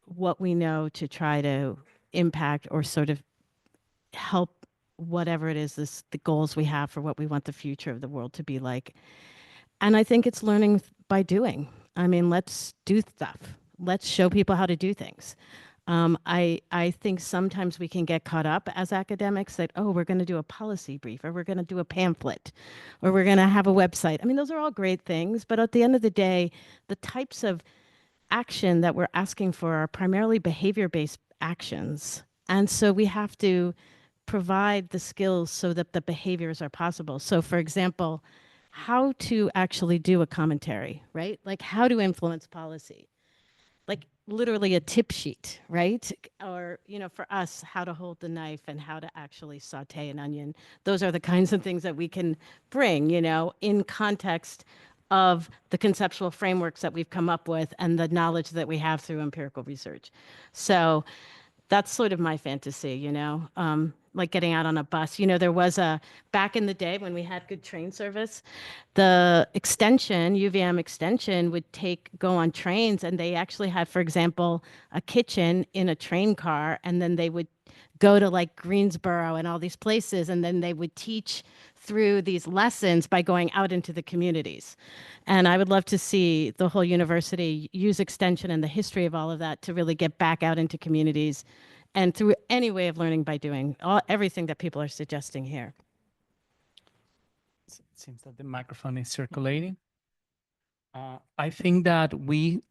F: what we know to try to impact or sort of help whatever it is, the goals we have for what we want the future of the world to be like. And I think it's learning by doing. I mean, let's do stuff. Let's show people how to do things. I think sometimes we can get caught up as academics that, we're going to do a policy brief, or we're going to do a pamphlet, or we're going to have a website. I mean, those are all great things, but at the end of the day, the types of action that we're asking for are primarily behavior-based actions. And so we have to provide the skills so that the behaviors are possible. So for example, how to actually do a commentary, right? Like how to influence policy. Like literally a tip sheet, right? Or, for us, how to hold the knife and how to actually saute an onion. Those are the kinds of things that we can bring, in context of the conceptual frameworks that we've come up with and the knowledge that we have through empirical research. So that's sort of my fantasy, like getting out on a bus. There was back in the day when we had good train service, the extension, UVM extension would go on trains, and they actually had, for example, a kitchen in a train car, and then they would go to like Greensboro and all these places, and then they would teach through these lessons by going out into the communities. And I would love to see the whole university use extension and the history of all of that to really get back out into communities and through any way of learning by doing, everything that people are suggesting here.
C: It seems that the microphone is circulating. I think that we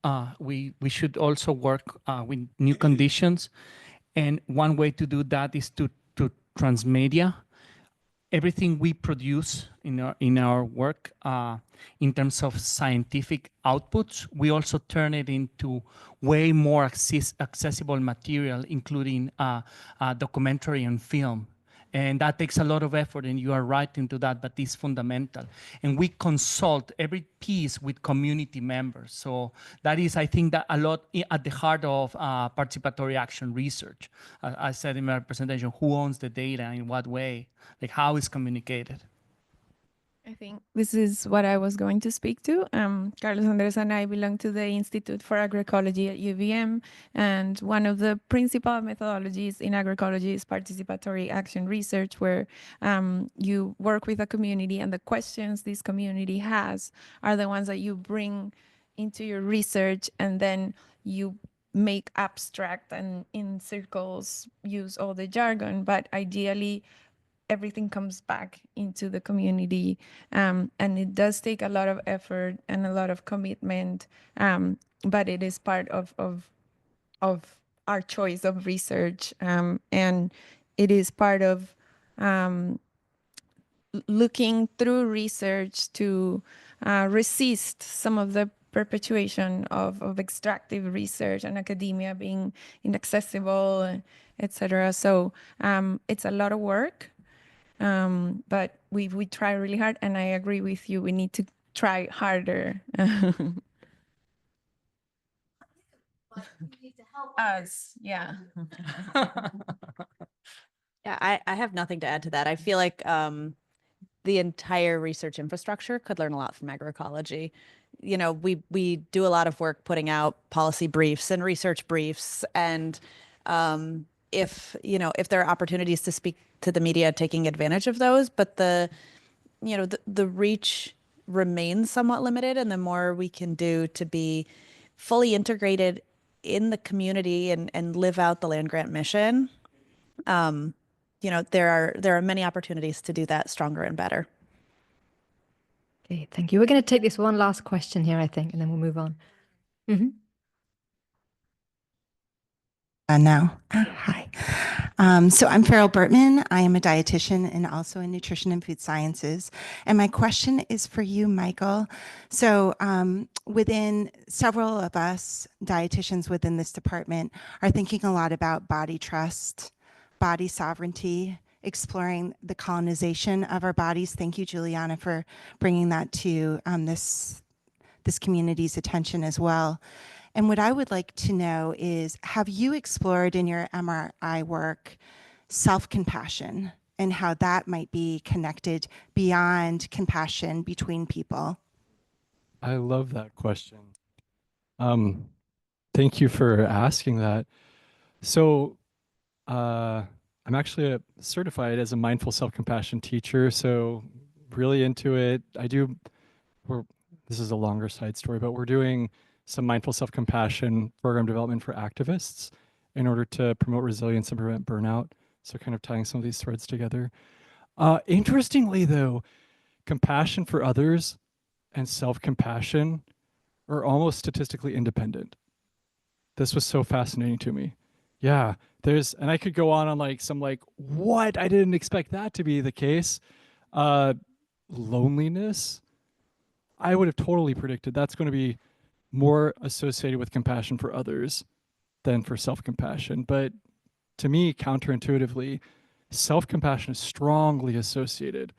C: should also work with new conditions, and one way to do that is to transmedia everything we produce in our work in terms of scientific outputs. We also turn it into way more accessible material, including documentary and film. And that takes a lot of effort, and you are right into that, but it's fundamental. And we consult every piece with community members. So that is, I think, that a lot at the heart of participatory action research. I said in my presentation, who owns the data, in what way, like how it's communicated.
D: I think this is what I was going to speak to. Carlos Andres and I belong to the Institute for Agroecology at UVM, and one of the principal methodologies in agroecology is participatory action research, where you work with a community, and the questions this community has are the ones that you bring into your research, and then you make abstract and in circles use all the jargon, but ideally everything comes back into the community, and it does take a lot of effort and a lot of commitment, but it is part of our choice of research, and it is part of looking through research to resist some of the perpetuation of extractive research and academia being inaccessible, etc. So it's a lot of work, but we try really hard, and I agree with you. We need to try harder. Us, yeah.
H: Yeah, I have nothing to add to that. I feel like the entire research infrastructure could learn a lot from agroecology. You know, we do a lot of work putting out policy briefs and research briefs, and if there are opportunities to speak to the media, taking advantage of those, but the reach remains somewhat limited, and the more we can do to be fully integrated in the community and live out the land grant mission, there are many opportunities to do that stronger and better.
A: Okay, thank you. We're going to take this one last question here, I think, and then we'll move on.
K: Now, hi. So I'm Farrell Burtman. I am a dietitian and also in nutrition and food sciences. And my question is for you, Michael. So within several of us dietitians within this department are thinking a lot about body trust, body sovereignty, exploring the colonization of our bodies. Thank you, Juliana, for bringing that to this community's attention as well. And what I would like to know is, have you explored in your MRI work self-compassion and how that might be connected beyond compassion between people?
B: I love that question. Thank you for asking that. So I'm actually certified as a mindful self-compassion teacher, so really into it. This is a longer side story, but we're doing some mindful self-compassion program development for activists in order to promote resilience and prevent burnout. So kind of tying some of these threads together. Interestingly though, compassion for others and self-compassion are almost statistically independent. This was so fascinating to me. Yeah, and I could go on like some what? I didn't expect that to be the case. Loneliness, I would have totally predicted that's going to be more associated with compassion for others than for self-compassion. But to me, counterintuitively, self-compassion is strongly associated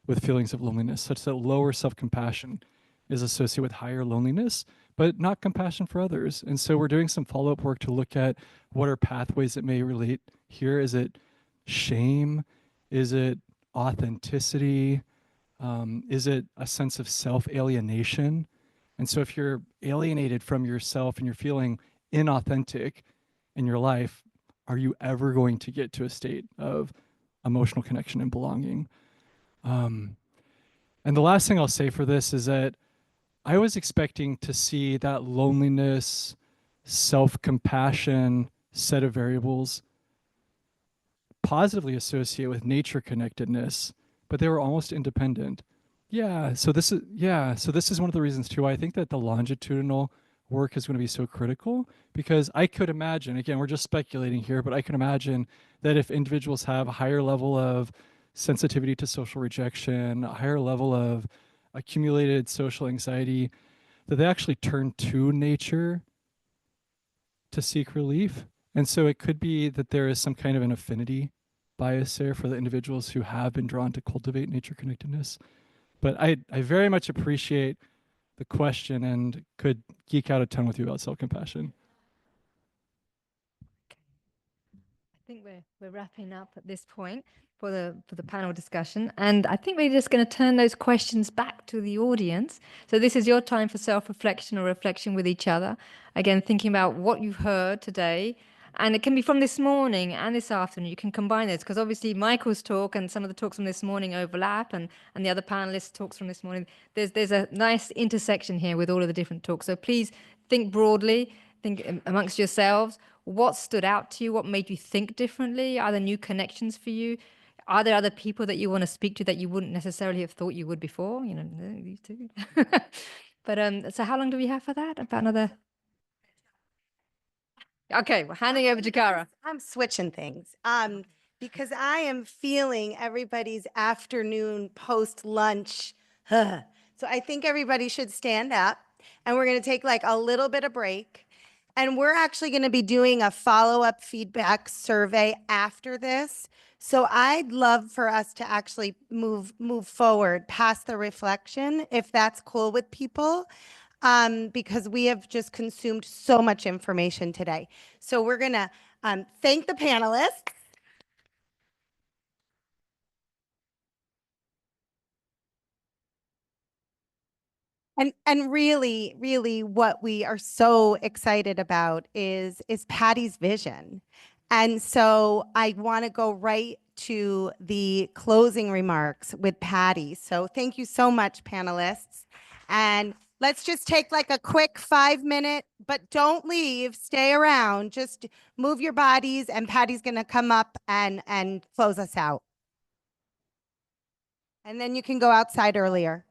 B: with feelings of loneliness, such that lower self-compassion is associated with higher loneliness, but not compassion for others. And so we're doing some follow-up work to look at what are pathways that may relate here. Is it shame? Is it authenticity? Is it a sense of self-alienation? And so if you're alienated from yourself and you're feeling inauthentic in your life, are you ever going to get to a state of emotional connection and belonging? And the last thing I'll say for this is that I was expecting to see that loneliness, self-compassion set of variables positively associate with nature connectedness, but they were almost independent. So this is one of the reasons too. I think that the longitudinal work is going to be so critical, because I could imagine, again, we're just speculating here, but I can imagine that if individuals have a higher level of sensitivity to social rejection, a higher level of accumulated social anxiety, that they actually turn to nature to seek relief. And so it could be that there is some kind of an affinity bias there for the individuals who have been drawn to cultivate nature connectedness. But I very much appreciate the question and could geek out a ton with you about self-compassion.
A: I think we're wrapping up at this point for the panel discussion, and I think we're just going to turn those questions back to the audience. So this is your time for self-reflection or reflection with each other. Again, thinking about what you've heard today, and it can be from this morning and this afternoon. You can combine those, because obviously Michael's talk and some of the talks from this morning overlap, and the other panelists' talks from this morning. There's a nice intersection here with all of the different talks. So please think broadly, think amongst yourselves. What stood out to you? What made you think differently? Are there new connections for you? Are there other people that you want to speak to that you wouldn't necessarily have thought you would before? You know, these two. But so how long do we have for that? About another... Okay, we're handing over to Cara.
L: I'm switching things. because I am feeling everybody's afternoon post-lunch. So I think everybody should stand up, and we're going to take like a little bit of break. And we're actually going to be doing a follow-up feedback survey after this. So I'd love for us to actually move forward past the reflection, if that's cool with people, because we have just consumed so much information today. So we're going to thank the panelists. And really, really what we are so excited about is Patty's vision. And so I want to go right to the closing remarks with Patty. So thank you so much, panelists. And let's just take like a quick 5-minute, but don't leave, stay around, just move your bodies, and Patty's going to come up and close us out. And then you can go outside earlier.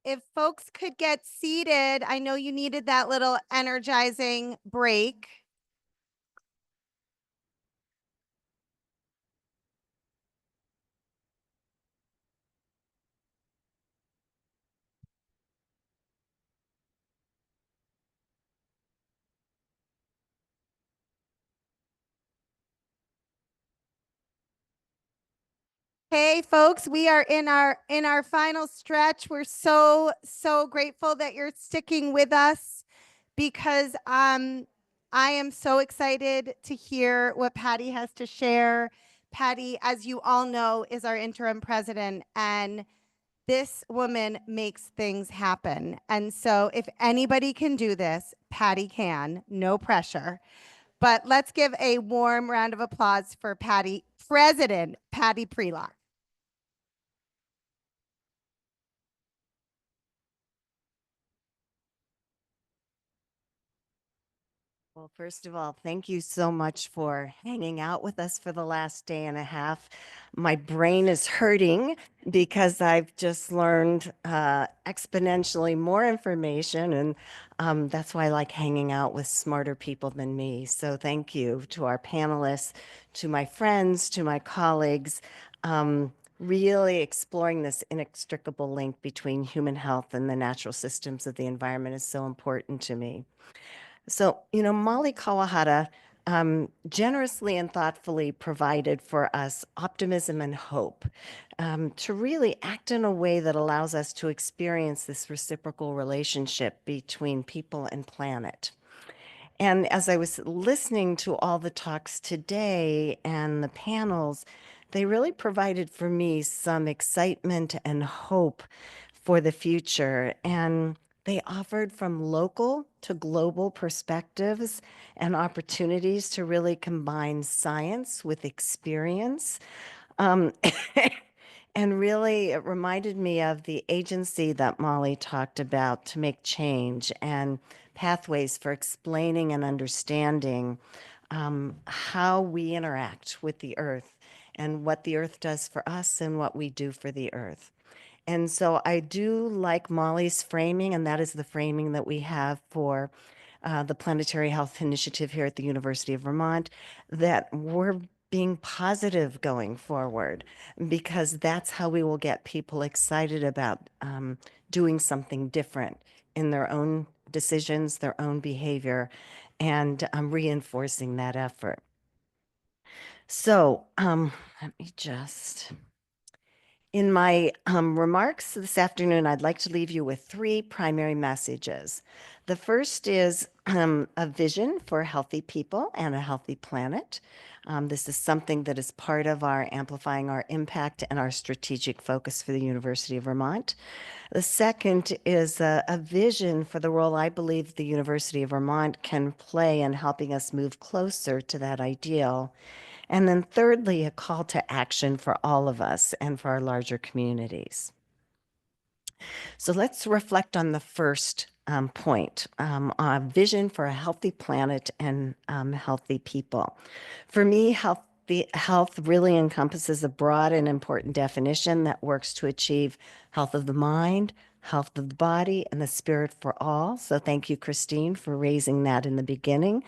L: if folks could get seated, I know you needed that little energizing break. Hey folks, we are in our final stretch. We're so grateful that you're sticking with us because I am so excited to hear what Patty has to share. Patty, as you all know, is our interim president, and this woman makes things happen. And so if anybody can do this, Patty can, no pressure. But let's give a warm round of applause for Patty, President Patty Prelock.
M: Well, first of all, thank you so much for hanging out with us for the last day and a half. My brain is hurting because I've just learned exponentially more information, and that's why I like hanging out with smarter people than me. So thank you to our panelists, to my friends, to my colleagues. Really exploring this inextricable link between human health and the natural systems of the environment is so important to me. So, Molly Kawahara generously and thoughtfully provided for us optimism and hope to really act in a way that allows us to experience this reciprocal relationship between people and planet. And as I was listening to all the talks today and the panels, they really provided for me some excitement and hope for the future. And they offered from local to global perspectives and opportunities to really combine science with experience. And really, it reminded me of the agency that Molly talked about to make change and pathways for explaining and understanding how we interact with the earth and what the earth does for us and what we do for the earth. And so I do like Molly's framing, and that is the framing that we have for the Planetary Health Initiative here at the University of Vermont, that we're being positive going forward, because that's how we will get people excited about doing something different in their own decisions, their own behavior, and reinforcing that effort. So let me just... In my remarks this afternoon, I'd like to leave you with three primary messages. The first is a vision for healthy people and a healthy planet. This is something that is part of our amplifying our impact and our strategic focus for the University of Vermont. The second is a vision for the role I believe the University of Vermont can play in helping us move closer to that ideal. And then thirdly, a call to action for all of us and for our larger communities. So let's reflect on the first point, a vision for a healthy planet and healthy people. For me, health really encompasses a broad and important definition that works to achieve health of the mind, health of the body, and the spirit for all. So thank you, Christine, for raising that in the beginning.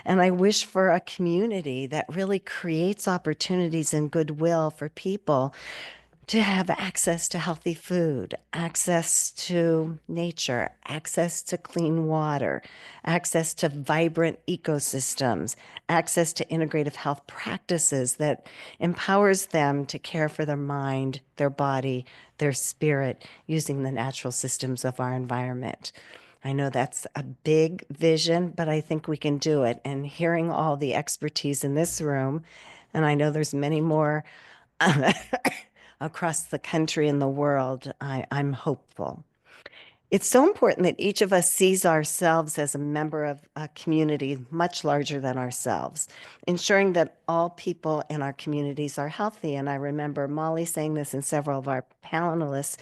M: And I wish for a community that really creates opportunities and goodwill for people to have access to healthy food, access to nature, access to clean water, access to vibrant ecosystems, access to integrative health practices that empowers them to care for their mind, their body, their spirit, using the natural systems of our environment. I know that's a big vision, but I think we can do it. And hearing all the expertise in this room, and I know there's many more across the country and the world, I'm hopeful. It's so important that each of us sees ourselves as a member of a community much larger than ourselves, ensuring that all people in our communities are healthy. And I remember Molly saying this and several of our panelists,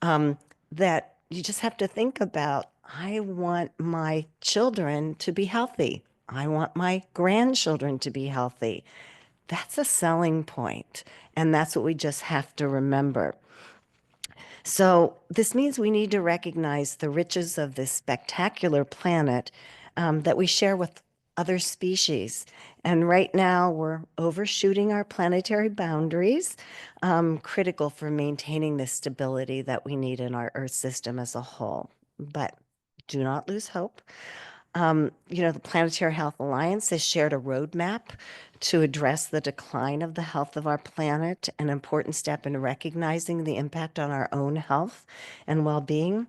M: that you just have to think about, I want my children to be healthy. I want my grandchildren to be healthy. That's a selling point, and that's what we just have to remember. So this means we need to recognize the riches of this spectacular planet that we share with other species. And right now we're overshooting our planetary boundaries, critical for maintaining the stability that we need in our Earth system as a whole. But do not lose hope. The Planetary Health Alliance has shared a roadmap to address the decline of the health of our planet, an important step in recognizing the impact on our own health and well-being.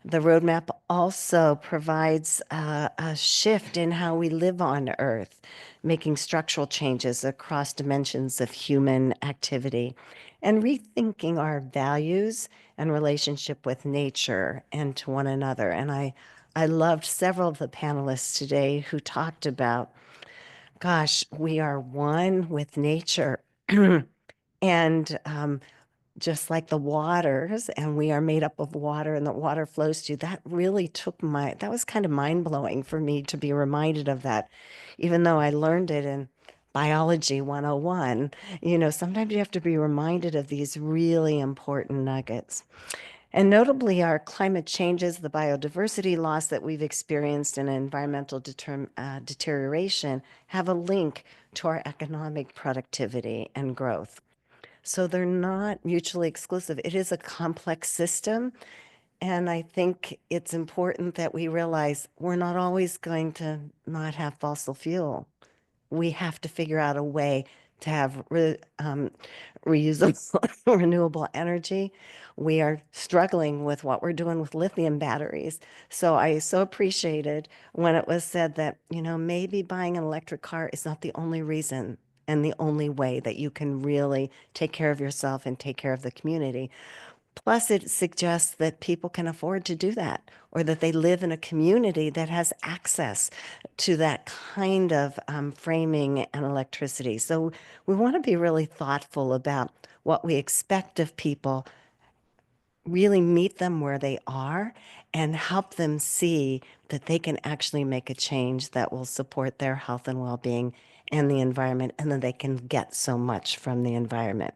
M: The roadmap also provides a shift in how we live on Earth, making structural changes across dimensions of human activity and rethinking our values and relationship with nature and to one another. And I loved several of the panelists today who talked about, gosh, we are one with nature. And just like the waters, and we are made up of water and the water flows to you, that really that was kind of mind-blowing for me to be reminded of that, even though I learned it in Biology 101. Sometimes you have to be reminded of these really important nuggets. And notably, our climate changes, the biodiversity loss that we've experienced, and environmental deterioration have a link to our economic productivity and growth. So they're not mutually exclusive. It is a complex system. And I think it's important that we realize we're not always going to not have fossil fuel. We have to figure out a way to have reusable, renewable energy. We are struggling with what we're doing with lithium batteries. So I so appreciated when it was said that, maybe buying an electric car is not the only reason and the only way that you can really take care of yourself and take care of the community. Plus, it suggests that people can afford to do that, or that they live in a community that has access to that kind of framing and electricity. So we want to be really thoughtful about what we expect of people, really meet them where they are, and help them see that they can actually make a change that will support their health and well-being and the environment, and then they can get so much from the environment.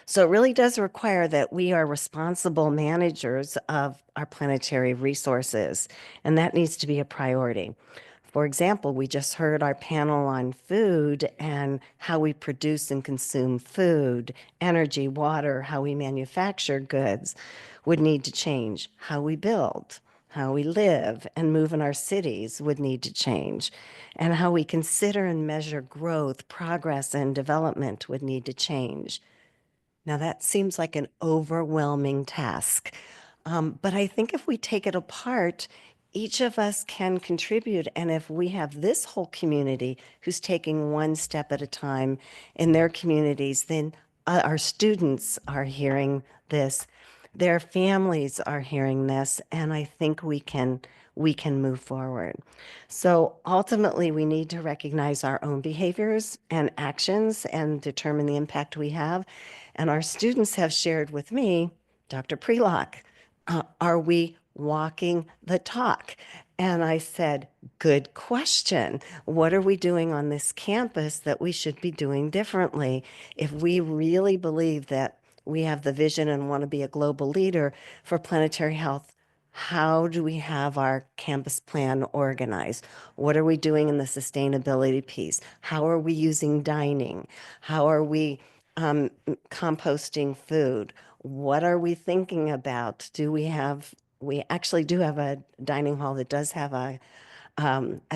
M: So it really does require that we are responsible managers of our planetary resources, and that needs to be a priority. For example, we just heard our panel on food and how we produce and consume food, energy, water, how we manufacture goods would need to change. How we build, how we live and move in our cities would need to change. And how we consider and measure growth, progress, and development would need to change. Now, that seems like an overwhelming task. But I think if we take it apart, each of us can contribute. And if we have this whole community who's taking one step at a time in their communities, then our students are hearing this, their families are hearing this, and I think we can move forward. So ultimately, we need to recognize our own behaviors and actions and determine the impact we have. And our students have shared with me, Dr. Prelock, are we walking the talk? And I said, good question. What are we doing on this campus that we should be doing differently? If we really believe that we have the vision and want to be a global leader for planetary health, how do we have our campus plan organized? What are we doing in the sustainability piece? How are we using dining? How are we composting food? What are we thinking about? We actually do have a dining hall that does have a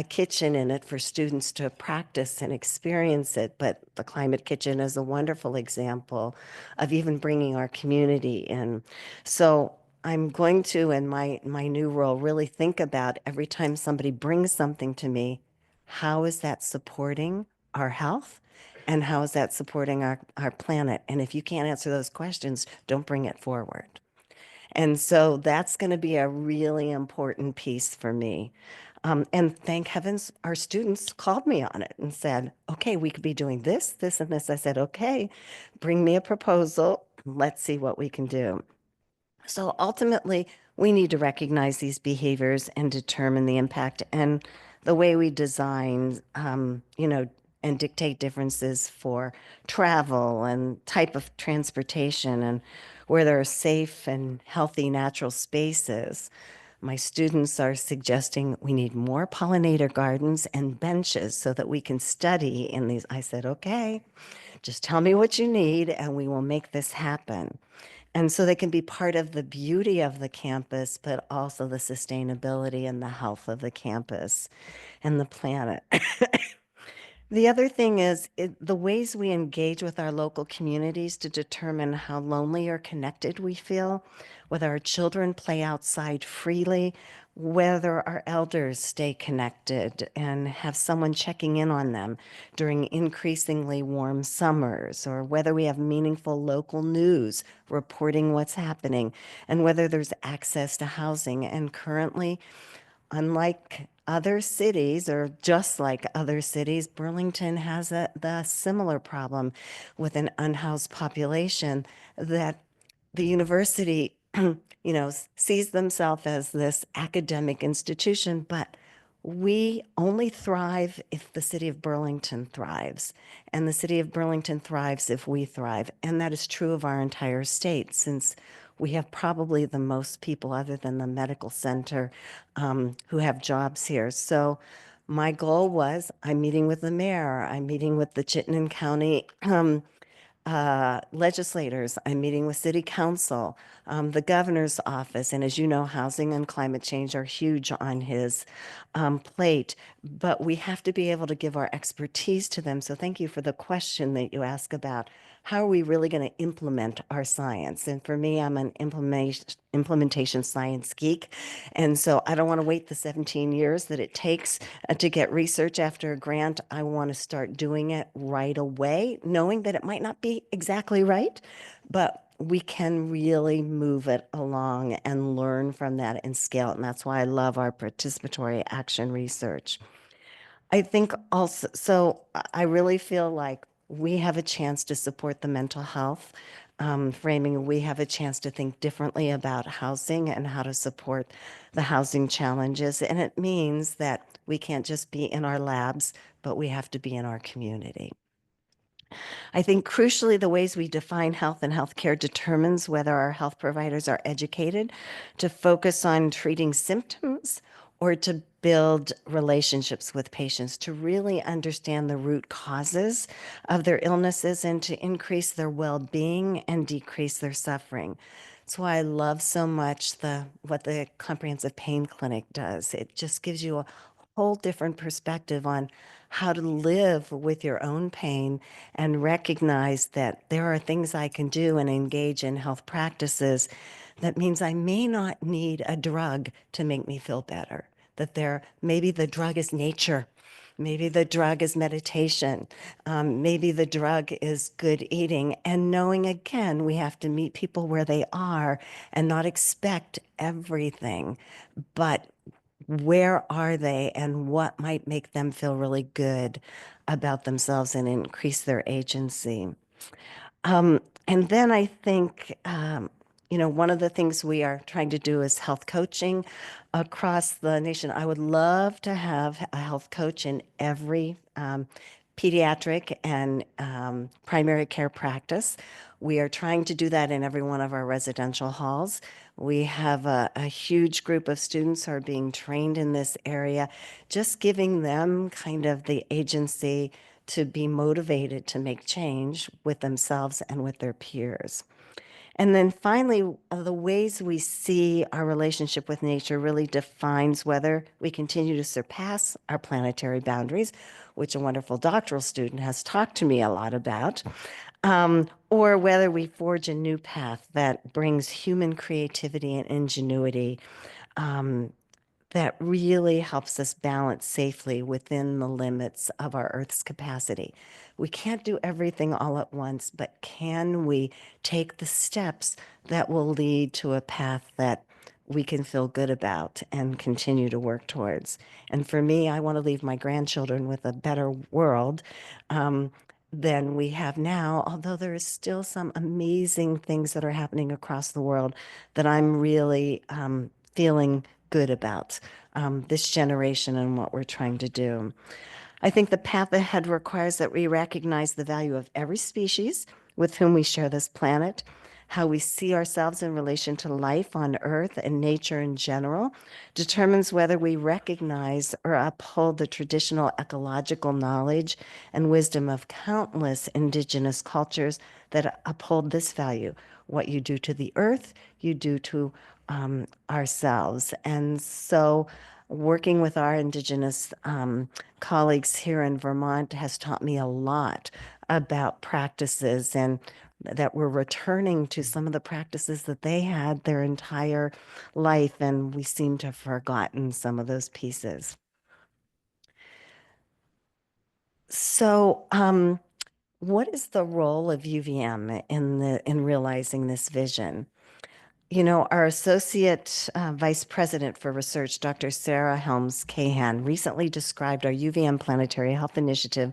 M: kitchen in it for students to practice and experience it. But the Climate Kitchen is a wonderful example of even bringing our community in. So I'm going to, in my new role, really think about every time somebody brings something to me, how is that supporting our health? And how is that supporting our planet? And if you can't answer those questions, don't bring it forward. And so that's going to be a really important piece for me. And thank heavens our students called me on it and said, okay, we could be doing this, this, and this. I said, okay, bring me a proposal. Let's see what we can do. So ultimately, we need to recognize these behaviors and determine the impact and the way we design, and dictate differences for travel and type of transportation and where there are safe and healthy natural spaces. My students are suggesting we need more pollinator gardens and benches so that we can study in these. I said, okay, just tell me what you need and we will make this happen. And so they can be part of the beauty of the campus, but also the sustainability and the health of the campus and the planet. The other thing is the ways we engage with our local communities to determine how lonely or connected we feel, whether our children play outside freely, whether our elders stay connected and have someone checking in on them during increasingly warm summers, or whether we have meaningful local news reporting what's happening, and whether there's access to housing. And currently, unlike other cities, or just like other cities, Burlington has the similar problem with an unhoused population that the university, sees themselves as this academic institution, but we only thrive if the city of Burlington thrives, and the city of Burlington thrives if we thrive. And that is true of our entire state, since we have probably the most people, other than the medical center, who have jobs here. So my goal was, I'm meeting with the mayor, I'm meeting with the Chittenden County legislators, I'm meeting with city council, the governor's office, and as you know, housing and climate change are huge on his plate, but we have to be able to give our expertise to them. So thank you for the question that you ask about how are we really going to implement our science? And for me, I'm an implementation science geek. And so I don't want to wait the 17 years that it takes to get research after a grant. I want to start doing it right away, knowing that it might not be exactly right, but we can really move it along and learn from that and scale it. And that's why I love our participatory action research. I think also, so I really feel like we have a chance to support the mental health framing. We have a chance to think differently about housing and how to support the housing challenges. And it means that we can't just be in our labs, but we have to be in our community. I think crucially, the ways we define health and healthcare determines whether our health providers are educated to focus on treating symptoms or to build relationships with patients, to really understand the root causes of their illnesses and to increase their well-being and decrease their suffering. That's why I love so much what the Comprehensive Pain Clinic does. It just gives you a whole different perspective on how to live with your own pain and recognize that there are things I can do and engage in health practices that means I may not need a drug to make me feel better. That maybe the drug is nature. Maybe the drug is meditation. Maybe the drug is good eating. And knowing, again, we have to meet people where they are and not expect everything, but where are they and what might make them feel really good about themselves and increase their agency. And then I think, one of the things we are trying to do is health coaching across the nation. I would love to have a health coach in every pediatric and primary care practice. We are trying to do that in every one of our residential halls. We have a huge group of students who are being trained in this area, just giving them kind of the agency to be motivated to make change with themselves and with their peers. And then finally, the ways we see our relationship with nature really defines whether we continue to surpass our planetary boundaries, which a wonderful doctoral student has talked to me a lot about, or whether we forge a new path that brings human creativity and ingenuity that really helps us balance safely within the limits of our Earth's capacity. We can't do everything all at once, but can we take the steps that will lead to a path that we can feel good about and continue to work towards? And for me, I want to leave my grandchildren with a better world than we have now, although there is still some amazing things that are happening across the world that I'm really feeling good about this generation and what we're trying to do. I think the path ahead requires that we recognize the value of every species with whom we share this planet, how we see ourselves in relation to life on Earth and nature in general, determines whether we recognize or uphold the traditional ecological knowledge and wisdom of countless indigenous cultures that uphold this value. What you do to the earth, you do to ourselves. And so working with our indigenous colleagues here in Vermont has taught me a lot about practices, and that we're returning to some of the practices that they had their entire life, and we seem to have forgotten some of those pieces. So what is the role of UVM in realizing this vision? You know, our Associate Vice President for Research, Dr. Sarah Helms-Cahan, recently described our UVM Planetary Health Initiative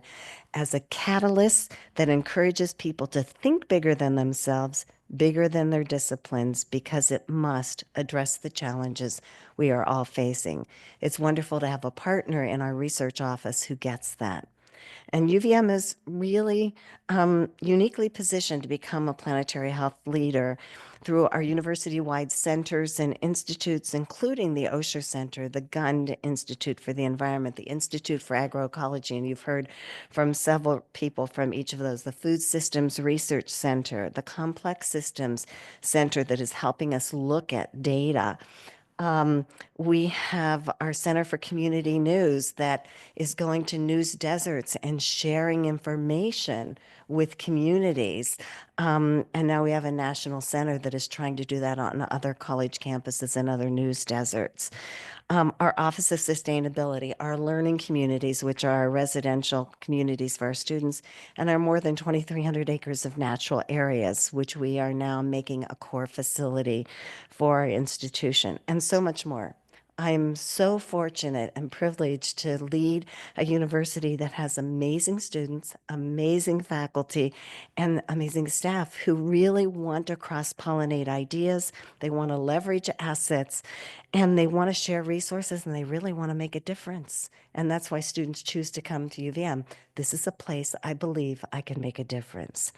M: as a catalyst that encourages people to think bigger than themselves, bigger than their disciplines, because it must address the challenges we are all facing. It's wonderful to have a partner in our research office who gets that. And UVM is really uniquely positioned to become a planetary health leader through our university-wide centers and institutes, including the Osher Center, the Gund Institute for the Environment, the Institute for Agroecology, and you've heard from several people from each of those, the Food Systems Research Center, the Complex Systems Center that is helping us look at data. We have our Center for Community News that is going to news deserts and sharing information with communities. And now we have a national center that is trying to do that on other college campuses and other news deserts. Our Office of Sustainability, our learning communities, which are our residential communities for our students, and our more than 2,300 acres of natural areas, which we are now making a core facility for our institution, and so much more. I'm so fortunate and privileged to lead a university that has amazing students, amazing faculty, and amazing staff who really want to cross-pollinate ideas. They want to leverage assets, and they want to share resources, and they really want to make a difference. And that's why students choose to come to UVM. This is a place I believe I can make a difference.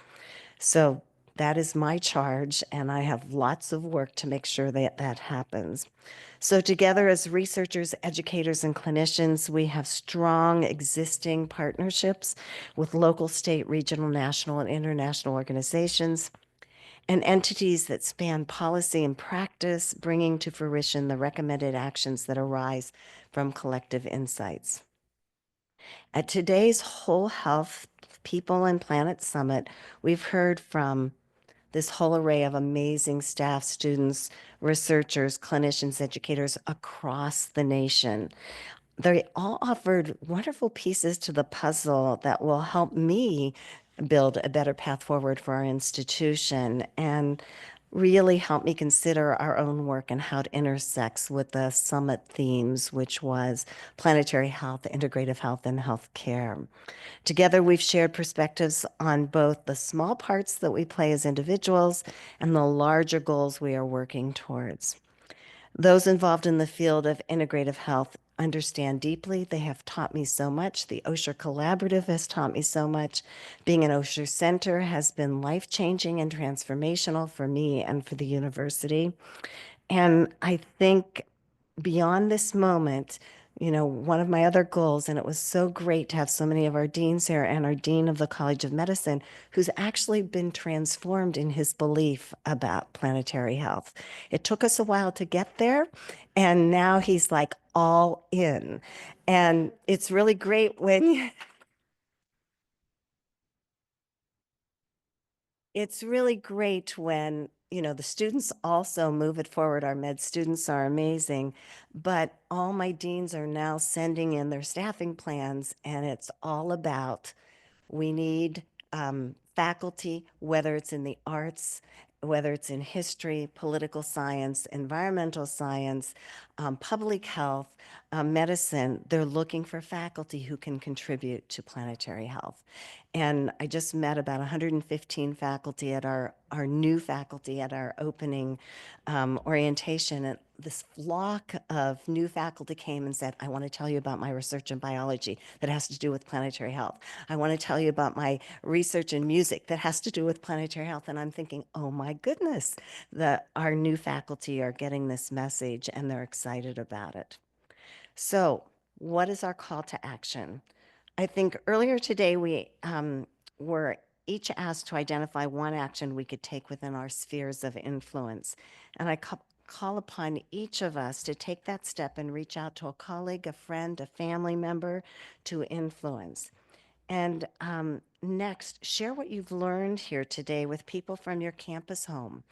M: So that is my charge, and I have lots of work to make sure that that happens. So together as researchers, educators, and clinicians, we have strong existing partnerships with local, state, regional, national, and international organizations and entities that span policy and practice, bringing to fruition the recommended actions that arise from collective insights. At today's Whole Health People and Planet Summit, we've heard from this whole array of amazing staff, students, researchers, clinicians, educators across the nation. They all offered wonderful pieces to the puzzle that will help me build a better path forward for our institution and really help me consider our own work and how it intersects with the summit themes, which was planetary health, integrative health, and healthcare. Together, we've shared perspectives on both the small parts that we play as individuals and the larger goals we are working towards. Those involved in the field of integrative health understand deeply. They have taught me so much. The Osher Collaborative has taught me so much. Being an Osher Center has been life-changing and transformational for me and for the university. And I think beyond this moment, you know, one of my other goals, and it was so great to have so many of our deans here and our dean of the College of Medicine, who's actually been transformed in his belief about planetary health. It took us a while to get there, and now he's like all in. And it's really great when it's really great when, you know, the students also move it forward. Our med students are amazing, but all my deans are now sending in their staffing plans, and it's all about we need faculty, whether it's in the arts, whether it's in history, political science, environmental science, public health, medicine, they're looking for faculty who can contribute to Planetary Health. And I just met about 115 faculty at our new faculty at our opening orientation. And this flock of new faculty came and said, I want to tell you about my research in biology that has to do with Planetary Health. I want to tell you about my research in music that has to do with Planetary Health. And I'm thinking, oh my goodness, that our new faculty are getting this message and they're excited about it. So what is our call to action? I think earlier today we were each asked to identify one action we could take within our spheres of influence. And I call upon each of us to take that step and reach out to a colleague, a friend, a family member to influence. And next, share what you've learned here today with people from your campus home.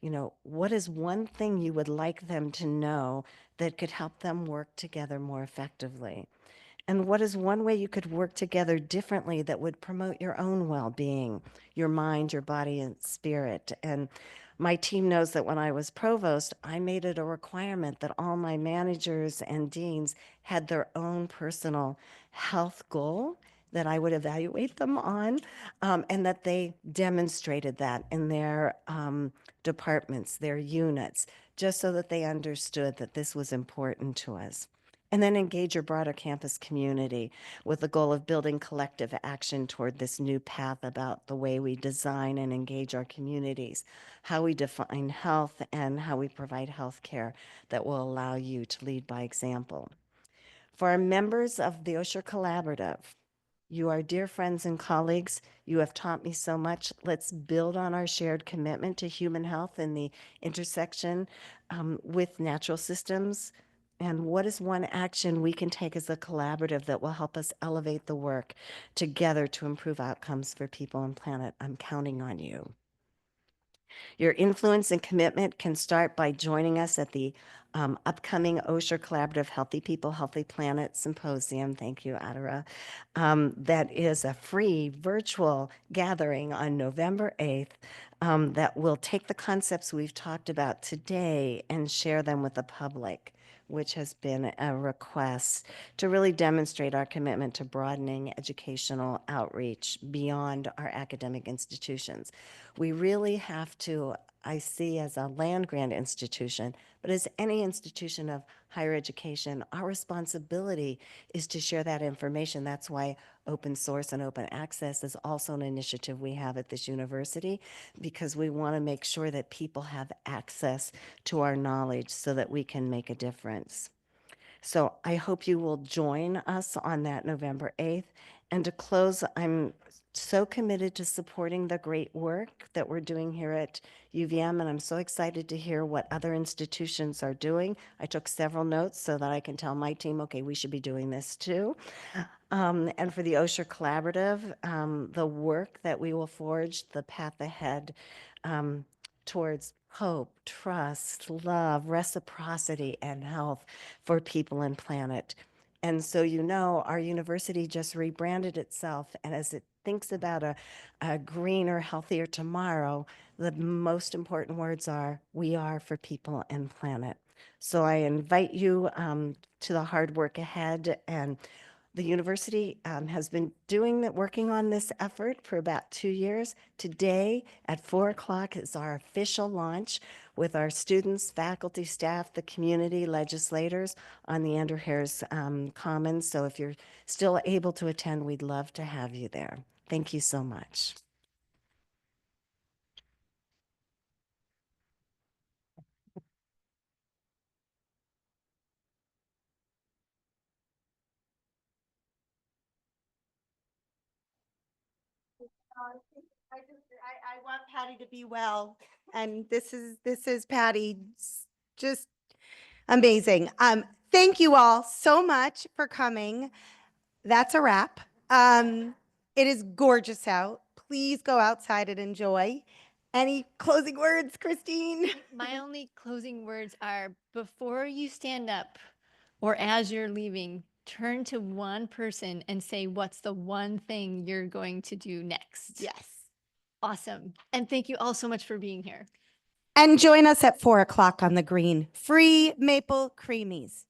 M: You know, what is one thing you would like them to know that could help them work together more effectively? And what is one way you could work together differently that would promote your own well-being, your mind, your body, and spirit? And my team knows that when I was provost, I made it a requirement that all my managers and deans had their own personal health goal that I would evaluate them on, and that they demonstrated that in their departments, their units, just so that they understood that this was important to us. And then engage your broader campus community with the goal of building collective action toward this new path about the way we design and engage our communities, how we define health, and how we provide health care that will allow you to lead by example. For our members of the Osher Collaborative, you are dear friends and colleagues. You have taught me so much. Let's build on our shared commitment to human health and the intersection with natural systems. And what is one action we can take as a collaborative that will help us elevate the work together to improve outcomes for people and planet? I'm counting on you. Your influence and commitment can start by joining us at the upcoming Osher Collaborative Healthy People, Healthy Planet Symposium. Thank you, Aterah. That is a free virtual gathering on November 8th that will take the concepts we've talked about today and share them with the public, which has been a request to really demonstrate our commitment to broadening educational outreach beyond our academic institutions. We really have to, I see as a land-grant institution, but as any institution of higher education, our responsibility is to share that information. That's why open source and open access is also an initiative we have at this university, because we want to make sure that people have access to our knowledge so that we can make a difference. So I hope you will join us on that November 8th. And to close, I'm so committed to supporting the great work that we're doing here at UVM, and I'm so excited to hear what other institutions are doing. I took several notes so that I can tell my team, okay, we should be doing this too. And for the Osher Collaborative, the work that we will forge, the path ahead towards hope, trust, love, reciprocity, and health for people and planet. And so, you know, our university just rebranded itself, and as it thinks about a greener, healthier tomorrow, the most important words are, we are for people and planet. So I invite you to the hard work ahead. And the university has been working on this effort for about 2 years. Today at 4 o'clock is our official launch with our students, faculty, staff, the community, legislators on the Andrew Harris Commons. So if you're still able to attend, we'd love to have you there. Thank you so much.
L: I want Patty to be well, and this is Patty, just amazing. Thank you all so much for coming. That's a wrap. It is gorgeous out. Please go outside and enjoy. Any closing words, Christine?
N: My only closing words are, before you stand up or as you're leaving, turn to one person and say, what's the one thing you're going to do next?
L: Yes.
N: Awesome. And thank you all so much for being here.
L: And join us at 4 o'clock on the green. Free maple creamies.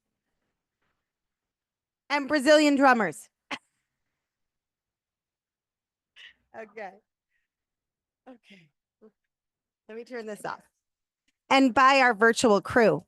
L: and Brazilian drummers. Okay. Okay. Let me turn this off. And by our virtual crew.